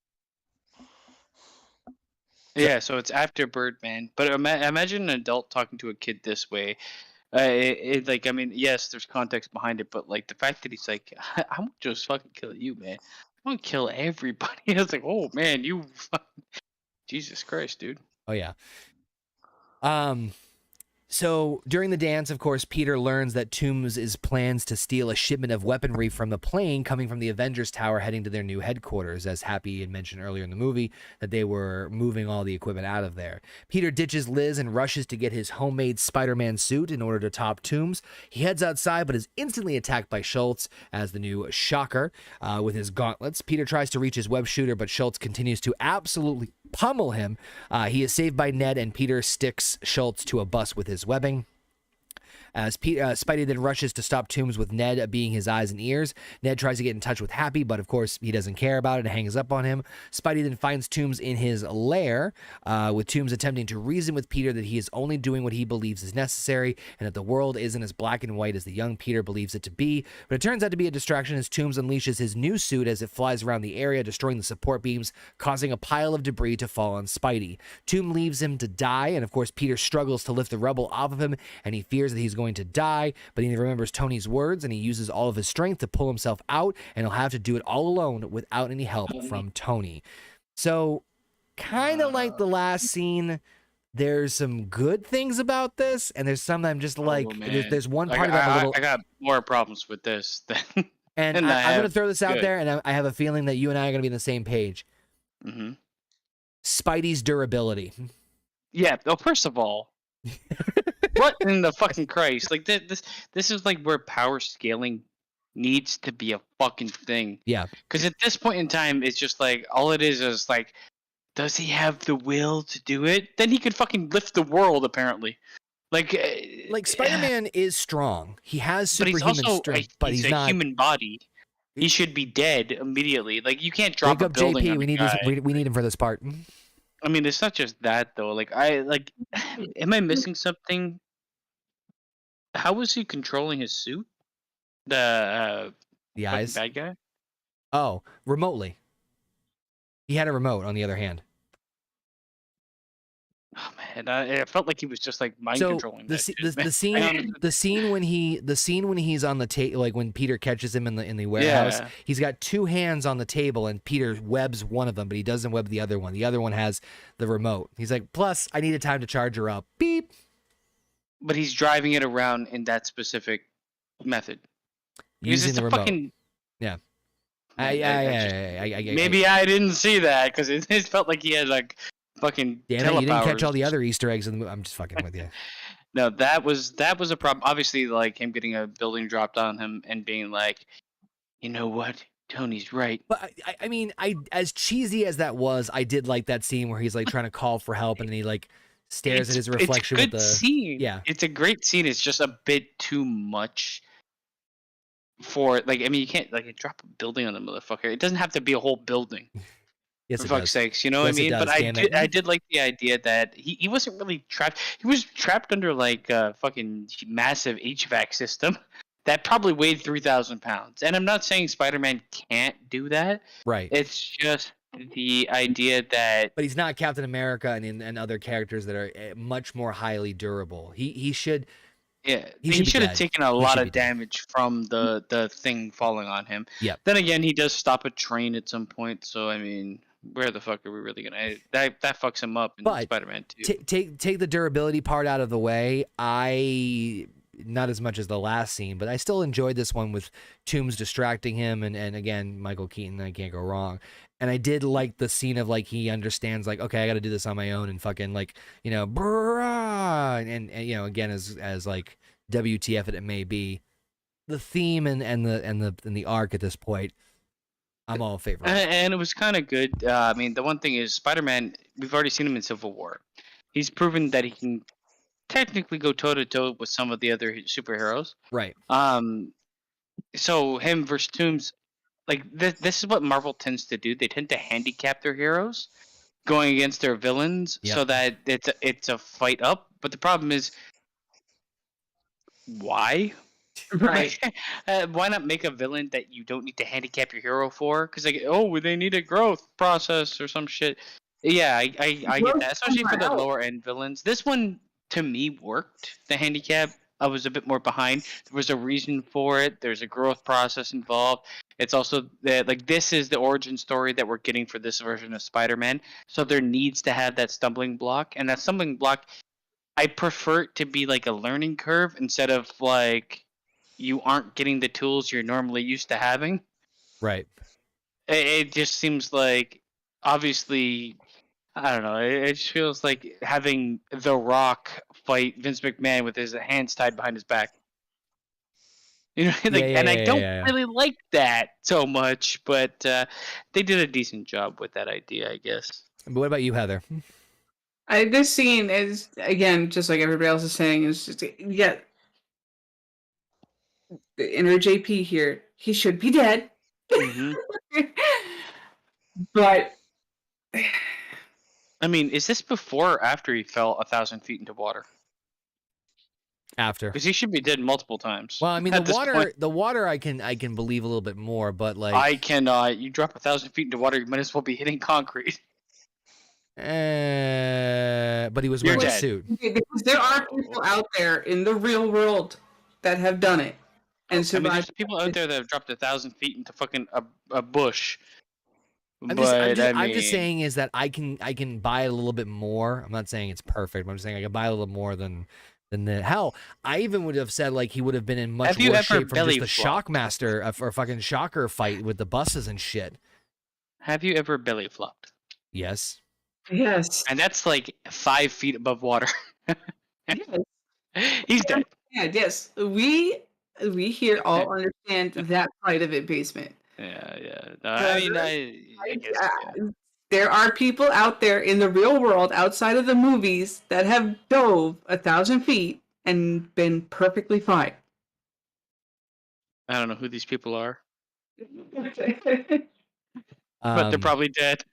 Yeah, so it's after Birdman. But imagine an adult talking to a kid this way. It like, I mean, yes, there's context behind it, but like the fact that he's like, I won't just fucking kill you, man. I want to kill everybody. It's like, oh man, you, Jesus Christ, dude. Oh yeah. So during the dance, of course, Peter learns that Toomes' plans to steal a shipment of weaponry from the plane coming from the Avengers Tower heading to their new headquarters, as Happy had mentioned earlier in the movie, that they were moving all the equipment out of there. Peter ditches Liz and rushes to get his homemade Spider-Man suit in order to top Toomes. He heads outside, but is instantly attacked by Schultz as the new Shocker with his gauntlets. Peter tries to reach his web shooter, but Schultz continues to absolutely pummel him. He is saved by Ned, and Peter sticks Schultz to a bus with his webbing. As Spidey then rushes to stop Toomes with Ned being his eyes and ears. Ned tries to get in touch with Happy, but of course he doesn't care about it and hangs up on him. Spidey then finds Toomes in his lair, with Toomes attempting to reason with Peter that he is only doing what he believes is necessary and that the world isn't as black and white as the young Peter believes it to be. But it turns out to be a distraction as Toomes unleashes his new suit as it flies around the area, destroying the support beams, causing a pile of debris to fall on Spidey. Toomes leaves him to die, and of course Peter struggles to lift the rubble off of him, and he fears that he's going to die, but he remembers Tony's words and he uses all of his strength to pull himself out, and he'll have to do it all alone without any help from Tony. So kind of like the last scene, there's some good things about this, and there's some that I'm just like, there's one part about I got more problems with this than and I'm going to throw this out there, and I have a feeling that you and I are going to be on the same page. Mm-hmm. Spidey's durability. Yeah. Oh, first of all, what in the fucking Christ? Like this is like where power scaling needs to be a fucking thing. Yeah. Because at this point in time, it's just like all it is like, does he have the will to do it? Then he could fucking lift the world. Apparently, like Spider-Man is strong. He has superhuman strength, but he's not a human body. He should be dead immediately. Like you can't drop Wake a up building. JP. On We need guy. we need him for this part. I mean, it's not just that though. Like, am I missing something? How was he controlling his suit? The The fucking eyes. bad guy. Oh, remotely. He had a remote on the other hand. Oh man, it felt like he was just like mind controlling that shit, man. the scene when he's on the table, like when Peter catches him in the warehouse, Yeah. he's got two hands on the table and Peter webs one of them, but he doesn't web the other one. The other one has the remote. He's like, plus I needed time to charge her up. Beep. But he's driving it around in that specific method. Using the remote. Fucking... Yeah. Maybe I didn't see that because it felt like he had like fucking. Damn it, you didn't catch all the other Easter eggs in the movie. I'm just fucking with you. No, that was a problem. Obviously, like him getting a building dropped on him and being like, you know what, Tony's right. But I mean, as cheesy as that was, I did like that scene where he's like trying to call for help and then he like stares at his reflection. It's a good with the scene. Yeah, it's a great scene. It's just a bit too much. For like, I mean, you can't like drop a building on the motherfucker. It doesn't have to be a whole building. Yes, for fuck's sakes, you know Yes, what I mean? it does, But I did like the idea that he wasn't really trapped. He was trapped under like a fucking massive HVAC system that probably weighed 3,000 pounds. And I'm not saying Spider-Man can't do that. right. It's just the idea that. But he's not Captain America and other characters that are much more highly durable. He should. Yeah, He he should be should have dead. taken a He lot should of be dead. damage from the thing falling on him. Yep. Then again, he does stop a train at some point, so I mean, where the fuck are we really gonna? That fucks him up in But Spider-Man 2. Take the durability part out of the way. Not as much as the last scene, but I still enjoyed this one with Toombs distracting him and again Michael Keaton. I can't go wrong. And I did like the scene of like he understands like, okay, I got to do this on my own and fucking like, you know, brah, and you know, again as like WTF it may be, the theme and the arc at this point, I'm all in favor of. And it was kind of good. I mean, the one thing is Spider-Man. We've already seen him in Civil War. He's proven that he can technically go toe to toe with some of the other superheroes. Right. So him versus Toombs, like this is what Marvel tends to do. They tend to handicap their heroes going against their villains, so that it's a fight up. But the problem is, why? Right. Why not make a villain that you don't need to handicap your hero for? Because like, oh, they need a growth process or some shit. Yeah, I get that, especially for the lower end villains. This one to me worked. The handicap, I was a bit more behind. There was a reason for it. There's a growth process involved. It's also that like this is the origin story that we're getting for this version of Spider-Man. So there needs to have that stumbling block, and that stumbling block, I prefer it to be like a learning curve instead of like you aren't getting the tools you're normally used to having. Right. It just seems like, obviously, I don't know. It just feels like having The Rock fight Vince McMahon with his hands tied behind his back. You know, like, I don't really like that so much, but they did a decent job with that idea, I guess. But what about you, Heather? This scene is, again, just like everybody else is saying, is just, yeah, the inner JP here, he should be dead. Mm-hmm. But I mean, is this before or after he fell 1,000 feet into water? After. Because he should be dead multiple times. Well, I mean, at this point. the water, I can believe a little bit more, but like I cannot. You drop 1,000 feet into water, you might as well be hitting concrete. but he was You're wearing a dead. suit. because there are people out there in the real world that have done it and I mean, survived. there's people out there that have dropped 1,000 feet into fucking a bush. I'm just saying is that I can buy it a little bit more. I'm not saying it's perfect, but I'm just saying I can buy a little more than that. Hell, I even would have said like he would have been in much worse shape from just the Shockmaster or fucking Shocker fight with the buses and shit. Have you ever belly flopped? Yes. Yes. And that's like 5 feet above water. Yes. He's dead. Yeah, yes. We here all understand that side of it, basement. Yeah. No, I mean, I guess, yeah. There are people out there in the real world outside of the movies that have dove 1,000 feet and been perfectly fine. I don't know who these people are, but they're probably dead.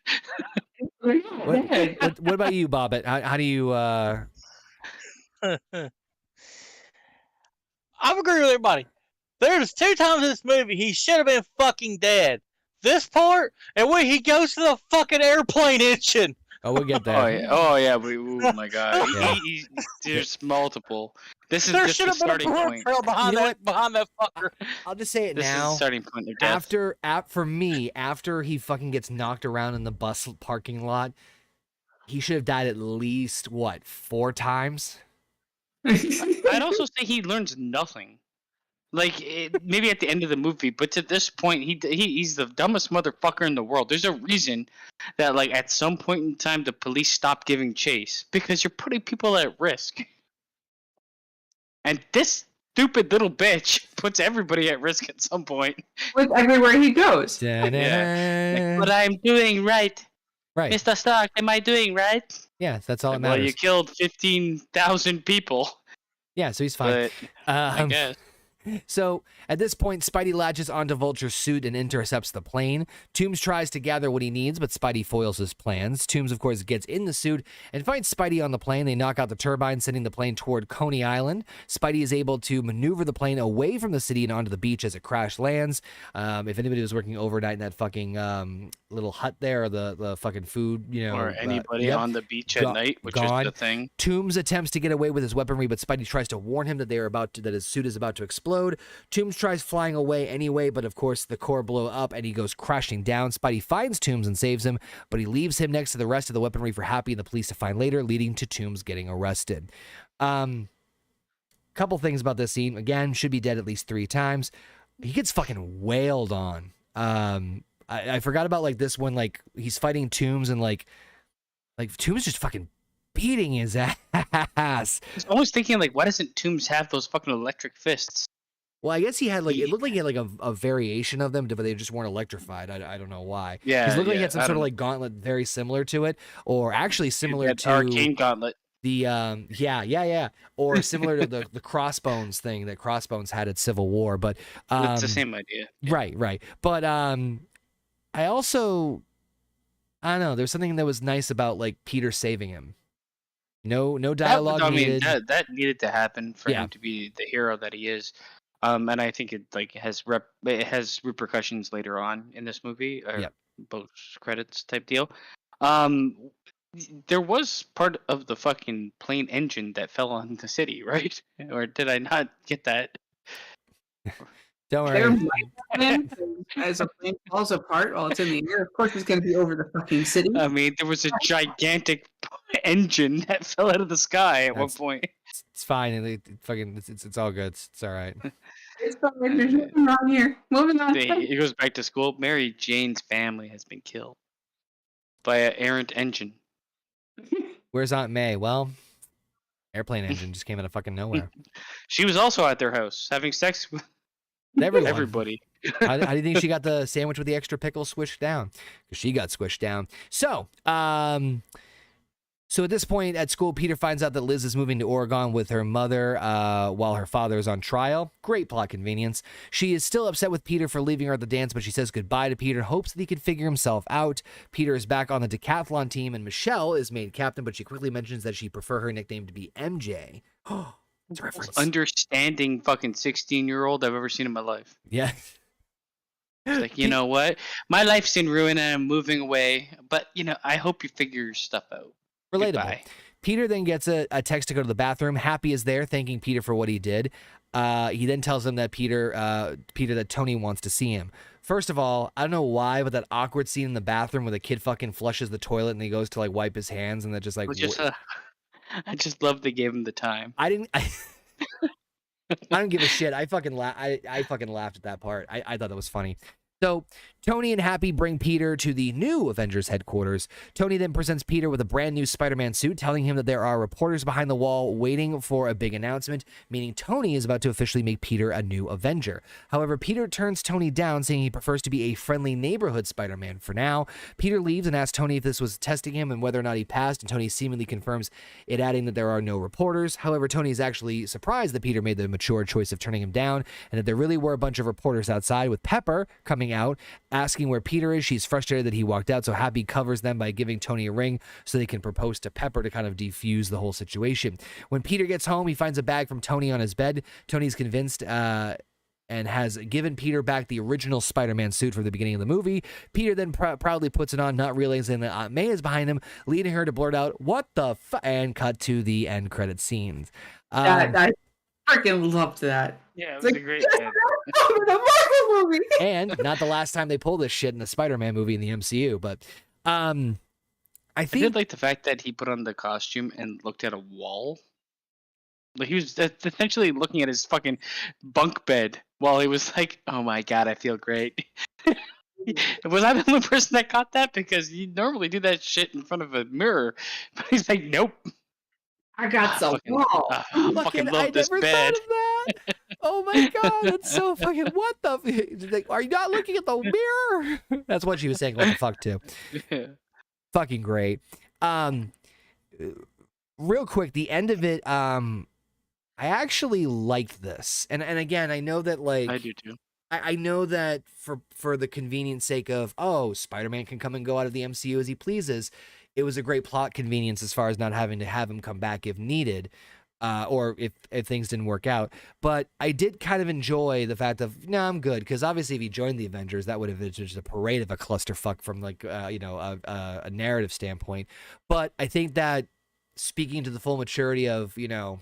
What about you, Bobbit? How do you? I'm agreeing with everybody. There's 2 times in this movie he should have been fucking dead. This part, and when he goes to the fucking airplane engine. Oh, we'll get there. Oh yeah. Oh my god. There's multiple. This is There just should the have been a starting bullet point. trail behind You know that fucker. I'll just say it This is now. the starting point of death. For me, after he fucking gets knocked around in the bus parking lot, he should have died at least 4 times. I'd also say he learns nothing. Like maybe at the end of the movie, but to this point, he's the dumbest motherfucker in the world. There's a reason that like at some point in time the police stopped giving chase because you're putting people at risk. And this stupid little bitch puts everybody at risk at some point. With everywhere he goes. Yeah. But I'm doing right. Right. Mr. Stark, am I doing right? Yeah, that's all that Well, matters. you killed 15,000 people. Yeah, so he's fine. But I guess. So at this point, Spidey latches onto Vulture's suit and intercepts the plane. Toombs tries to gather what he needs, but Spidey foils his plans. Toombs, of course, gets in the suit and finds Spidey on the plane. They knock out the turbine, sending the plane toward Coney Island. Spidey is able to maneuver the plane away from the city and onto the beach as it crash lands. If anybody was working overnight in that fucking little hut there, or the fucking food, Or anybody on the beach at night, which gone. is the thing. Toombs attempts to get away with his weaponry, but Spidey tries to warn him that that his suit is about to explode. Toombs tries flying away anyway, but of course the core blow up and he goes crashing down. Spidey finds Toombs and saves him, but he leaves him next to the rest of the weaponry for Happy and the police to find later, leading to Toombs getting arrested. Couple things about this scene. Again, should be dead at least 3 times. He gets fucking wailed on. I forgot about like this one, like he's fighting Toombs and like Toombs just fucking beating his ass. I was always thinking, like, why doesn't Toombs have those fucking electric fists? Well, I guess he had it looked like he had like a variation of them, but they just weren't electrified. I don't know why. Yeah, because it looked like he had some I sort of don't like gauntlet very similar to it, or actually similar to Arcane Gauntlet. the or similar to the Crossbones thing that Crossbones had at Civil War. But It's the same idea. right. But I also, I don't know. There's something that was nice about like Peter saving him. No dialogue needed. That needed to happen for him to be the hero that he is. And I think it like has repercussions later on in this movie, post credits type deal. There was part of the fucking plane engine that fell on the city, right? Or did I not get that? Don't There worry. might have been, as a plane falls apart while it's in the air, of course it's going to be over the fucking city. I mean, there was a gigantic engine that fell out of the sky at one point. It's fine. It's all good. It's all right. It's fine. There's nothing wrong here. Moving on. He goes back to school. Mary Jane's family has been killed by an errant engine. Where's Aunt May? Well, airplane engine just came out of fucking nowhere. She was also at their house having sex with Everyone. everybody. How do you think she got the sandwich with the extra pickle squished down? Because she got squished down. So at this point at school, Peter finds out that Liz is moving to Oregon with her mother while her father is on trial. Great plot convenience. She is still upset with Peter for leaving her at the dance, but she says goodbye to Peter and hopes that he can figure himself out. Peter is back on the decathlon team, and Michelle is made captain, but she quickly mentions that she prefer her nickname to be MJ. Oh, it's a reference. Understanding fucking 16-year-old I've ever seen in my life. Yeah. It's like, you know what? My life's in ruin and I'm moving away, but, I hope you figure your stuff out. Relatable. Goodbye. Peter then gets a text to go to the bathroom. Happy is there, thanking Peter for what he did. He then tells him that Peter that Tony wants to see him. First of all, I don't know why, but that awkward scene in the bathroom where the kid fucking flushes the toilet and he goes to like wipe his hands and that just like. I just love they gave him the time. I don't give a shit. I fucking laughed at that part. I thought that was funny. So Tony and Happy bring Peter to the new Avengers headquarters. Tony then presents Peter with a brand new Spider-Man suit, telling him that there are reporters behind the wall waiting for a big announcement, meaning Tony is about to officially make Peter a new Avenger. However, Peter turns Tony down, saying he prefers to be a friendly neighborhood Spider-Man for now. Peter leaves and asks Tony if this was testing him and whether or not he passed, and Tony seemingly confirms it, adding that there are no reporters. However, Tony is actually surprised that Peter made the mature choice of turning him down, and that there really were a bunch of reporters outside, with Pepper coming hang out, asking where Peter is. She's frustrated that he walked out, so Happy covers them by giving Tony a ring so they can propose to Pepper to kind of defuse the whole situation. When Peter gets home, he finds a bag from Tony on his bed. Tony's convinced and has given Peter back the original Spider-Man suit from the beginning of the movie. Peter then proudly puts it on, not realizing that Aunt May is behind him, leading her to blurt out, "What the f-" and cut to the end credit scenes. I freaking loved that. Yeah, it was It's a great yes, bit. I'm in a Marvel movie. And not the last time they pulled this shit in the Spider-Man movie in the MCU, but I I think did like the fact that he put on the costume and looked at a wall. Like he was essentially looking at his fucking bunk bed while he was like, "Oh my god, I feel great." Was I the only person that caught that? Because you normally do that shit in front of a mirror, but he's like, "Nope." I got some wall. I fucking fucking, love I this never bed. thought of that. Oh my god, that's so fucking what the like, are you not looking at the mirror? That's what she was saying, what the fuck too. Fucking great. Real quick, the end of it, I actually liked this. And again, I know that like I do too. I know that for the convenience sake of, oh, Spider-Man can come and go out of the MCU as he pleases, it was a great plot convenience as far as not having to have him come back if needed, or if things didn't work out. But I did kind of enjoy the fact of, no, I'm good, because obviously if he joined the Avengers, that would have been just a parade of a clusterfuck from like a narrative standpoint. But I think that speaking to the full maturity of the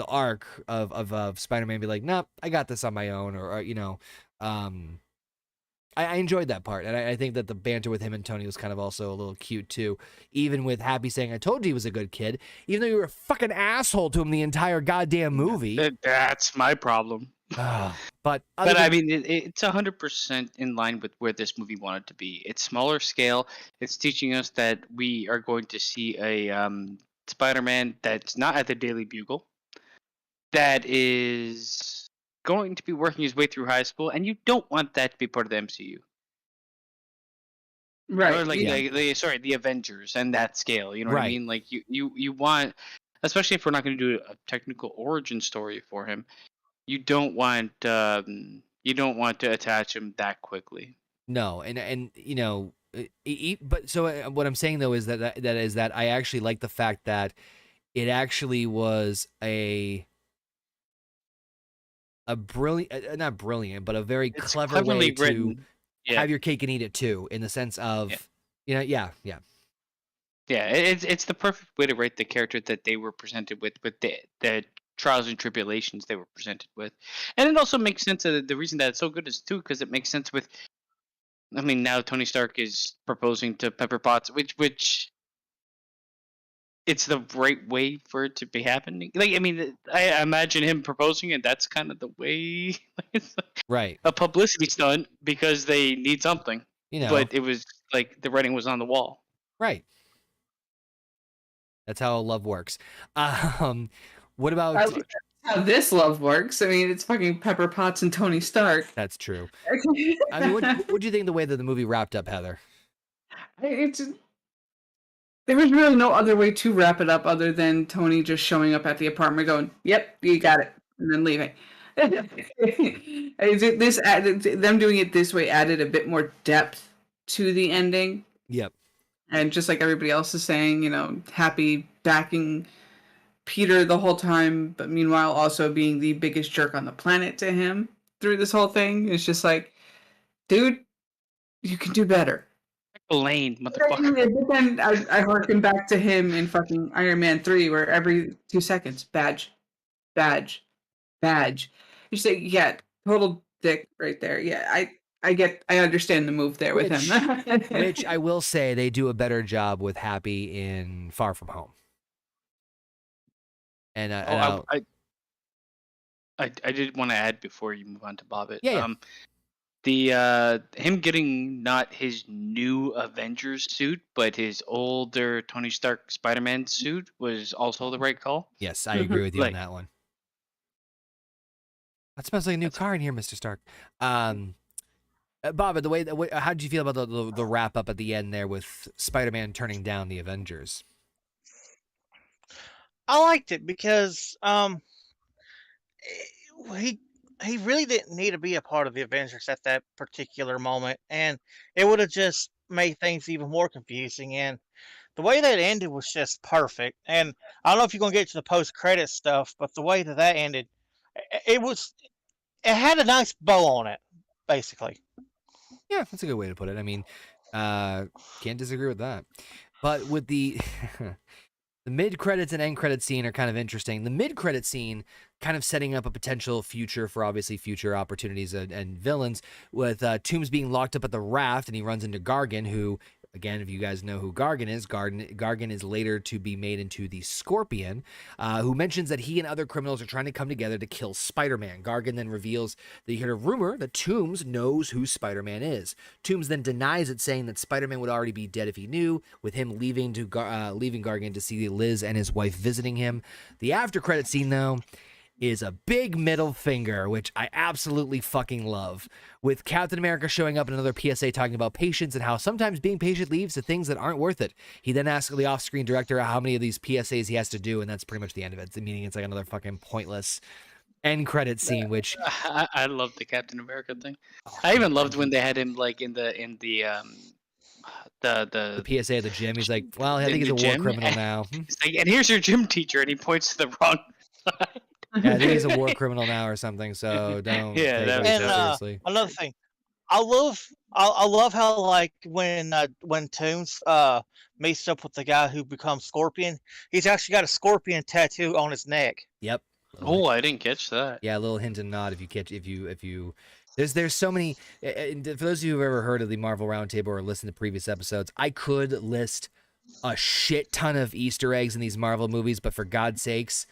arc of Spider-Man, be like, nope, I got this on my own, or I enjoyed that part, and I think that the banter with him and Tony was kind of also a little cute too. Even with Happy saying, "I told you he was a good kid," even though you were a fucking asshole to him the entire goddamn movie. That's my problem. But I mean, it's 100% in line with where this movie wanted to be. It's smaller scale. It's teaching us that we are going to see a Spider-Man that's not at the Daily Bugle, that is going to be working his way through high school, and you don't want that to be part of the MCU. Right. Or like, yeah. the Avengers and that scale. You know what I Right. mean? Like you want, especially if we're not going to do a technical origin story for him, you don't want to attach him that quickly. No, and but so what I'm saying though is that I actually like the fact that it actually was a brilliant, not brilliant, but a very It's clever cleverly way to written. Yeah. have your cake and eat it too, in the sense of, Yeah, it's the perfect way to write the character that they were presented with the trials and tribulations they were presented with, and it also makes sense. The reason that it's so good is too because it makes sense with. I mean, now Tony Stark is proposing to Pepper Potts, which it's the right way for it to be happening. Like, I mean, I imagine him proposing, and that's kind of the way. It's right. a publicity stunt because they need something. But it was like the writing was on the wall. Right. That's how love works. What about? I like how this love works. I mean, it's fucking Pepper Potts and Tony Stark. That's true. I mean, what do you think of the way that the movie wrapped up, Heather? There was really no other way to wrap it up other than Tony just showing up at the apartment going, "Yep, you got it," and then leaving. Them doing it this way added a bit more depth to the ending. Yep. And just like everybody else is saying, Happy backing Peter the whole time, but meanwhile also being the biggest jerk on the planet to him through this whole thing. It's just like, dude, you can do better. Lane, motherfucker. But then I harken back to him in fucking Iron Man 3, where every 2 seconds, badge. You say, yeah, total dick right there. Yeah, I understand the move there with him. Which I will say they do a better job with Happy in Far From Home. And I did want to add before you move on to Bobbit. Yeah. The him getting not his new Avengers suit, but his older Tony Stark Spider-Man suit was also the right call. Yes, I agree with you on that one. That smells like a new car in here, Mr. Stark. Bobbit, how did you feel about the wrap up at the end there with Spider-Man turning down the Avengers? I liked it because he really didn't need to be a part of the Avengers at that particular moment, and it would have just made things even more confusing. And the way that ended was just perfect. And I don't know if you're gonna get to the post credit stuff, but the way that ended, it was it had a nice bow on it, basically. Yeah, that's a good way to put it. I mean, can't disagree with that. But with the the mid-credits and end-credit scene are kind of interesting. The mid-credit scene kind of setting up a potential future for obviously future opportunities and villains with Toombs being locked up at the raft, and he runs into Gargan, who, again, if you guys know who Gargan is, Gargan is later to be made into the Scorpion, who mentions that he and other criminals are trying to come together to kill Spider-Man. Gargan then reveals that he heard a rumor that Toombs knows who Spider-Man is. Toombs then denies it, saying that Spider-Man would already be dead if he knew, with him leaving Gargan to see Liz and his wife visiting him. The after-credit scene, though, is a big middle finger, which I absolutely fucking love. With Captain America showing up in another PSA talking about patience and how sometimes being patient leads to things that aren't worth it. He then asks the off-screen director how many of these PSAs he has to do, and that's pretty much the end of it. Meaning it's like another fucking pointless end credit scene, which I love the Captain America thing. I even loved when they had him like in the PSA at the gym. He's like, well, I think he's a war criminal now. He's like, and here's your gym teacher, and he points to the wrong side. Yeah, I think he's a war criminal now or something, so don't take it seriously. Another thing, I love how like when Toombs meets up with the guy who becomes Scorpion, he's actually got a scorpion tattoo on his neck. Yep. Oh, I didn't catch that. Yeah, a little hint and nod if you there's so many. For those of you who've ever heard of the Marvel Roundtable or listened to previous episodes, I could list a shit ton of Easter eggs in these Marvel movies, but for God's sakes,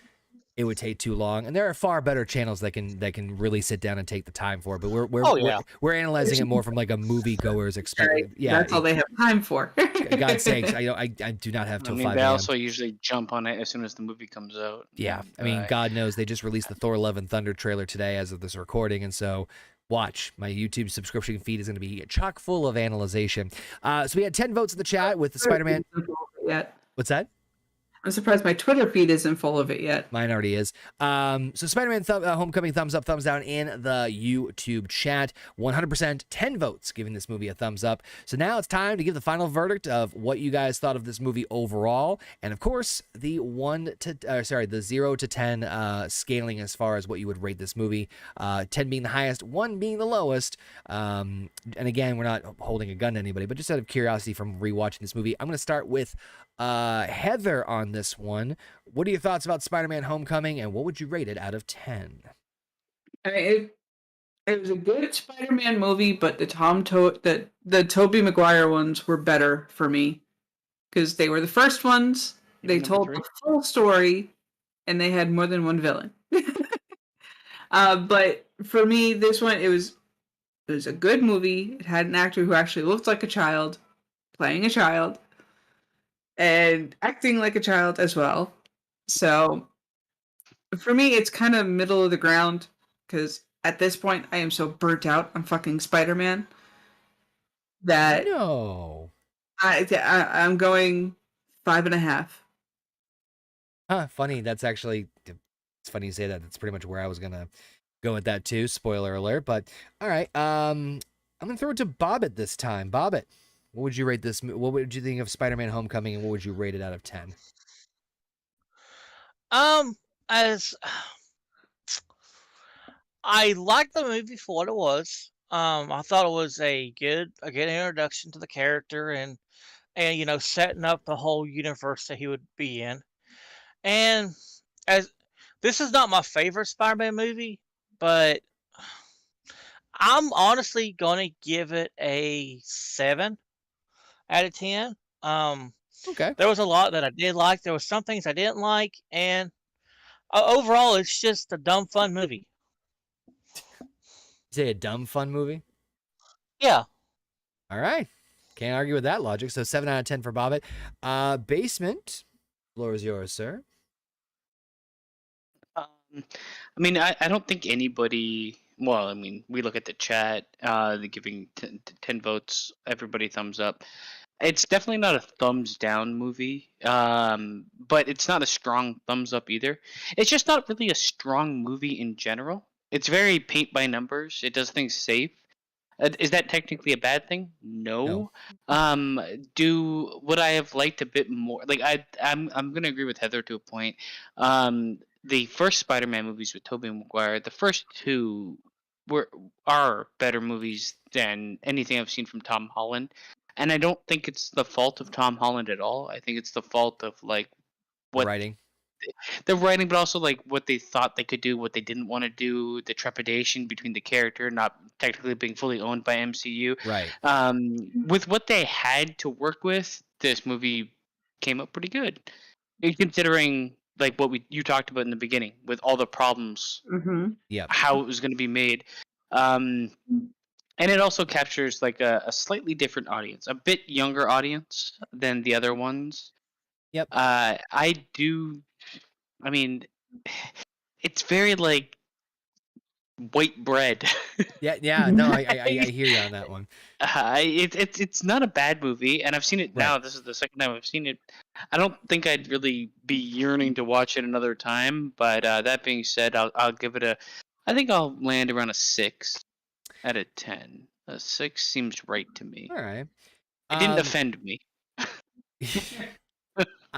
it would take too long, and there are far better channels that can really sit down and take the time for it. But we're analyzing it more from like a moviegoer's perspective. Yeah, that's all they have time for. God's sakes, I do not have till 5 They a.m. also usually jump on it as soon as the movie comes out. Yeah, I mean, God knows they just released the Thor: Love and Thunder trailer today as of this recording, and so watch. My YouTube subscription feed is going to be chock full of analyzation. So we had 10 votes in the chat with the Spider-Man. What's that? I'm surprised my Twitter feed isn't full of it yet. Mine already is. So Spider-Man Homecoming, thumbs up, thumbs down in the YouTube chat. 100%, 10 votes giving this movie a thumbs up. So now it's time to give the final verdict of what you guys thought of this movie overall. And of course, the 0 to 10 scaling as far as what you would rate this movie. 10 being the highest, 1 being the lowest. And again, we're not holding a gun to anybody, but just out of curiosity from rewatching this movie, I'm going to start with Heather on this one. What are your thoughts about Spider-Man Homecoming, and what would you rate it out of 10? It was a good Spider-Man movie, but the Tobey Maguire ones were better for me because they were the first ones. They told the full story, and they had more than one villain. But for me, this one it was a good movie. It had an actor who actually looked like a child, playing a child, and acting like a child as well. So for me, it's kind of middle of the ground because at this point, I am so burnt out on fucking Spider-Man that No. I'm going 5.5. Huh, funny. That's actually, it's funny you say that. That's pretty much where I was going to go with that too. Spoiler alert. But all right. I'm going to throw it to Bobbit this time. Bobbit, what would you rate this? What would you think of Spider-Man Homecoming, and what would you rate it out of 10? As I liked the movie for what it was. I thought it was a good introduction to the character and setting up the whole universe that he would be in. And as this is not my favorite Spider-Man movie, but I'm honestly gonna give it a 7 out of 10. Okay. There was a lot that I did like. There was some things I didn't like, and overall, it's just a dumb, fun movie. Say a dumb, fun movie? Yeah. All right. Can't argue with that logic. So 7 out of 10 for Bobbit. Basement, floor is yours, sir. I mean, I don't think anybody. Well, I mean, we look at the chat. They're giving 10 votes. Everybody thumbs up. It's definitely not a thumbs down movie, but it's not a strong thumbs up either. It's just not really a strong movie in general. It's very paint by numbers. It does things safe. Is that technically a bad thing? No. Would I have liked a bit more? Like I'm gonna agree with Heather to a point. The first Spider-Man movies with Tobey Maguire, the first two are better movies than anything I've seen from Tom Holland, and I don't think it's the fault of Tom Holland at all. I think it's the fault of like The what writing. the writing, but also like what they thought they could do, what they didn't want to do, the trepidation between the character not technically being fully owned by MCU. Right. With what they had to work with, this movie came up pretty good, considering like what you talked about in the beginning with all the problems, Mm-hmm. Yep. how it was going to be made. And it also captures like a slightly different audience, a bit younger audience than the other ones. Yep. I mean, it's very like white bread. Yeah. No, I hear you on that one. It's not a bad movie, and I've seen it now. Right. This is the second time I've seen it. I don't think I'd really be yearning to watch it another time. But that being said, I'll give it a. I think I'll land around a 6 out of 10. A 6 seems right to me. All right. It didn't offend me.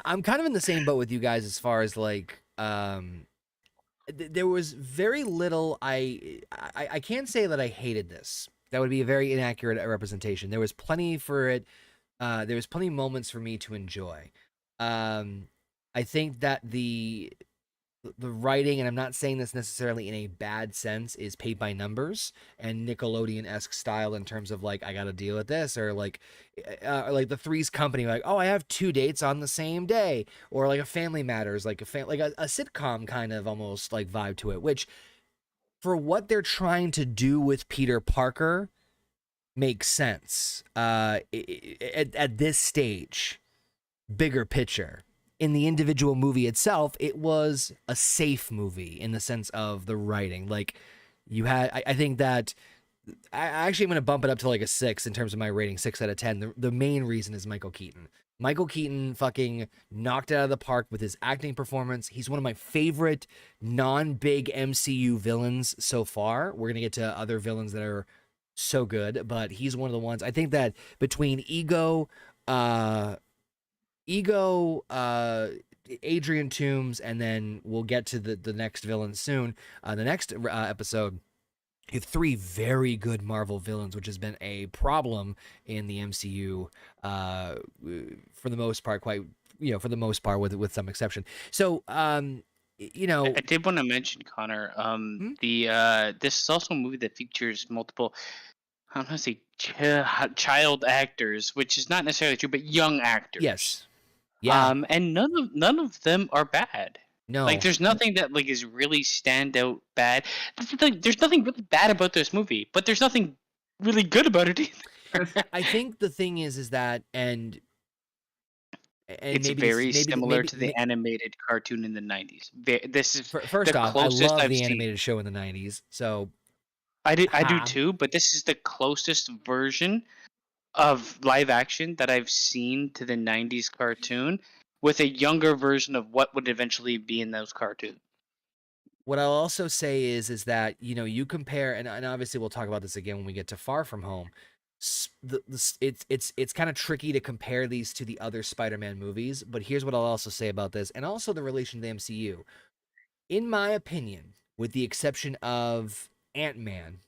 I'm kind of in the same boat with you guys as far as like there was very little I can't say that I hated this. That would be a very inaccurate representation. There was plenty for it. There was plenty of moments for me to enjoy. I think that the writing, and I'm not saying this necessarily in a bad sense, is paid by numbers and Nickelodeon-esque style in terms of like I got to deal with this, or like the Three's Company, like oh I have 2 dates on the same day, or like a Family Matters, like a sitcom kind of almost like vibe to it, which for what they're trying to do with Peter Parker makes sense at this stage. Bigger picture. In the individual movie itself, it was a safe movie in the sense of the writing. Like you had, I think that I actually am going to bump it up to like a 6 in terms of my rating, 6 out of 10. The main reason is Michael Keaton. Michael Keaton fucking knocked it out of the park with his acting performance. He's one of my favorite non-big MCU villains so far. We're going to get to other villains that are so good, but he's one of the ones. I think that between Ego, Adrian Toomes, and then we'll get to the next villain soon. The next episode, you have 3 very good Marvel villains, which has been a problem in the MCU for the most part. For the most part, with some exception. So, I did want to mention, Connor. This is also a movie that features multiple. I'm gonna say child actors, which is not necessarily true, but young actors. Yes. Yeah. And none of them are bad. No. Like there's nothing that like is really stand out bad. There's nothing really bad about this movie, but there's nothing really good about it either. I think the thing is that and it's maybe very similar to the animated cartoon in the 90s. This is first off, I love the animated show in the 90s. So I do too, but this is the closest version of live action that I've seen to the 90s cartoon, with a younger version of what would eventually be in those cartoons. What I'll also say is that, you compare, and obviously we'll talk about this again when we get to Far From Home. It's kind of tricky to compare these to the other Spider-Man movies, but here's what I'll also say about this, and also the relation to the MCU. In my opinion, with the exception of Ant-Man,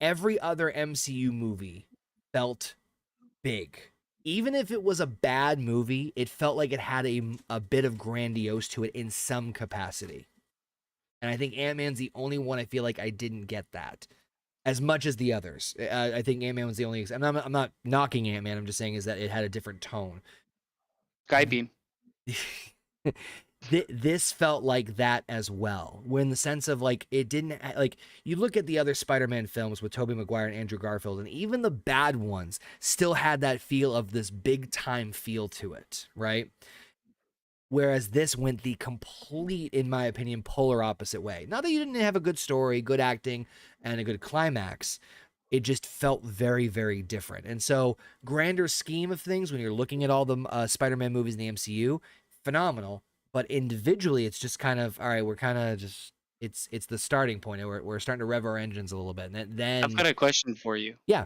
every other MCU movie felt big. Even if it was a bad movie, it felt like it had a bit of grandiose to it in some capacity. And I think Ant-Man's the only one I feel like I didn't get that as much as the others. I think Ant-Man was the only. And I'm not knocking Ant-Man. I'm just saying is that it had a different tone. Skybeam. This felt like that as well, in the sense of like it didn't like you look at the other Spider-Man films with Tobey Maguire and Andrew Garfield, and even the bad ones still had that feel of this big time feel to it, right? Whereas this went the complete, in my opinion, polar opposite way. Not that you didn't have a good story, good acting, and a good climax. It just felt very, very different. And so, grander scheme of things, when you're looking at all the Spider-Man movies in the MCU, phenomenal. But individually, it's just kind of, all right, we're kind of just, it's the starting point. And we're starting to rev our engines a little bit, and then I've got a question for you. Yeah.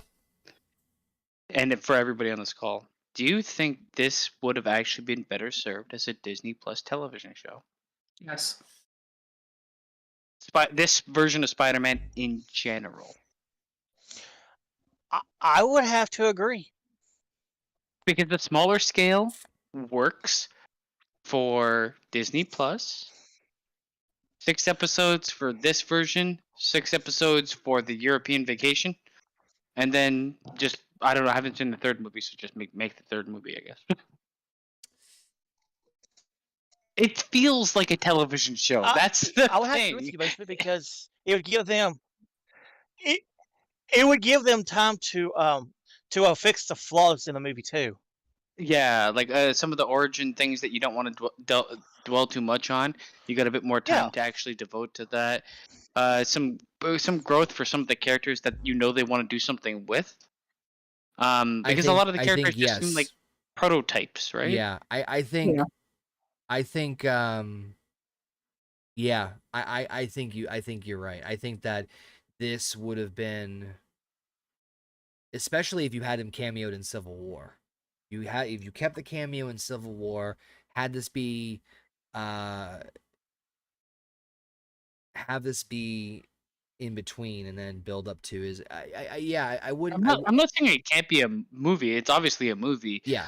And for everybody on this call, do you think this would have actually been better served as a Disney Plus television show? Yes. This version of Spider-Man in general. I would have to agree. Because the smaller scale works for Disney Plus. 6 episodes for this version, 6 episodes for the European vacation, and then just, I don't know, I haven't seen the third movie, so just make the third movie, I guess. It feels like a television show. That's the I would have to thing. agree with you, basically, because it would give them it would give them time to fix the flaws in the movie too. Yeah, like some of the origin things that you don't want to dwell too much on. You got a bit more time to actually devote to that. Some growth for some of the characters that you know they want to do something with. Because a lot of the characters just seem like prototypes, right? Yeah, I think you're right. I think that this would have been, especially if you had him cameoed in Civil War. If you kept the cameo in Civil War, have this be in between and then build up to is I wouldn't. I'm not saying it can't be a movie. It's obviously a movie. Yeah.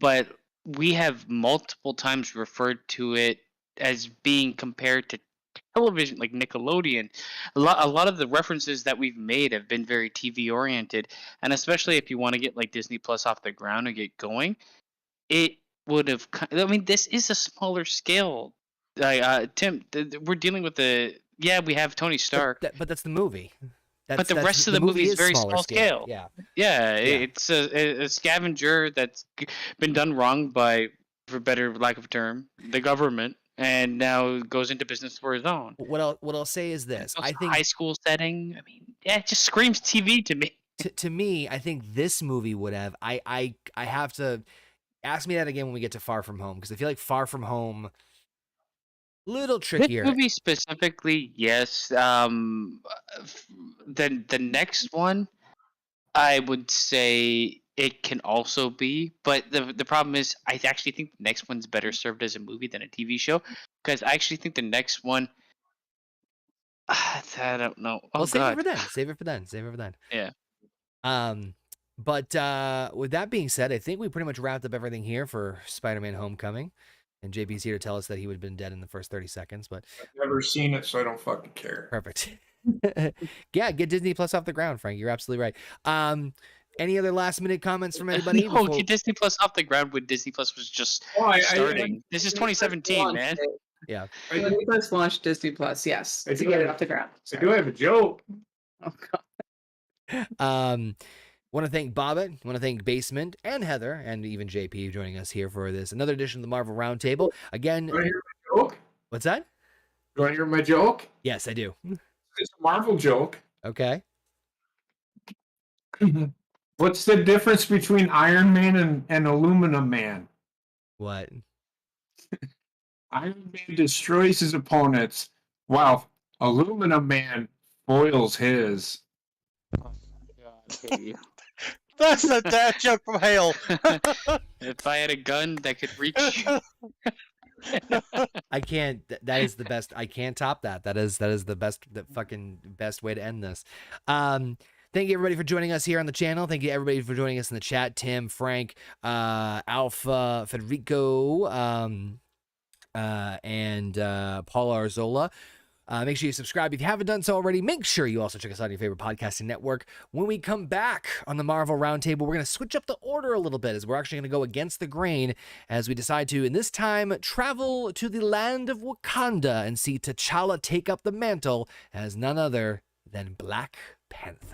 But we have multiple times referred to it as being compared to television, like Nickelodeon. A lot of the references that we've made have been very TV oriented, and especially if you want to get like Disney Plus off the ground and get going, it would have. I mean, this is a smaller scale. Tim, we're dealing with we have Tony Stark, but that's the movie. But the rest of the movie is very small scale. Yeah, it's a scavenger that's been done wrong by, for better lack of a term, the government, and now goes into business for his own. What I'll say is this: I think high school setting. I mean, it just screams TV to me. To me, I think this movie would have. I have to ask me that again when we get to Far From Home, because I feel like Far From Home, little trickier. This movie specifically, yes. Then the next one, I would say it can also be, but the problem is, I actually think the next one's better served as a movie than a TV show, because I actually think the next one, I don't know. Oh, save it for then. Save it for then. Yeah. But with that being said, I think we pretty much wrapped up everything here for Spider-Man Homecoming. And JP's here to tell us that he would have been dead in the first 30 seconds, but I've never seen it, so I don't fucking care. Perfect. Yeah, get Disney Plus off the ground, Frank. You're absolutely right. Any other last minute comments from anybody? No, get Disney Plus off the ground when Disney Plus was just starting. This is 2017, man. Yeah. Disney Plus launched Disney Plus, yes, to get it off the ground. I do have a joke. Oh God. Want to thank Bobbit, want to thank Basement and Heather and even JP joining us here for this another edition of the Marvel Roundtable. Again, You want to hear my joke? What's that? You want to hear my joke? Yes, I do. It's a Marvel joke. Okay. What's the difference between Iron Man and Aluminum Man? What? Iron Man destroys his opponents, while Aluminum Man foils his. That's a dad joke from hell. If I had a gun that could reach you. I can't. That is the best. I can't top that. That is the best. The fucking best way to end this. Thank you everybody for joining us here on the channel. Thank you everybody for joining us in the chat. Tim, Frank, Alpha, Federico, and Paul Arzola. Make sure you subscribe if you haven't done so already. Make sure you also check us out on your favorite podcasting network. When we come back on the Marvel Roundtable, we're going to switch up the order a little bit, as we're actually going to go against the grain as we decide to, in this time, travel to the land of Wakanda and see T'Challa take up the mantle as none other than Black Panther.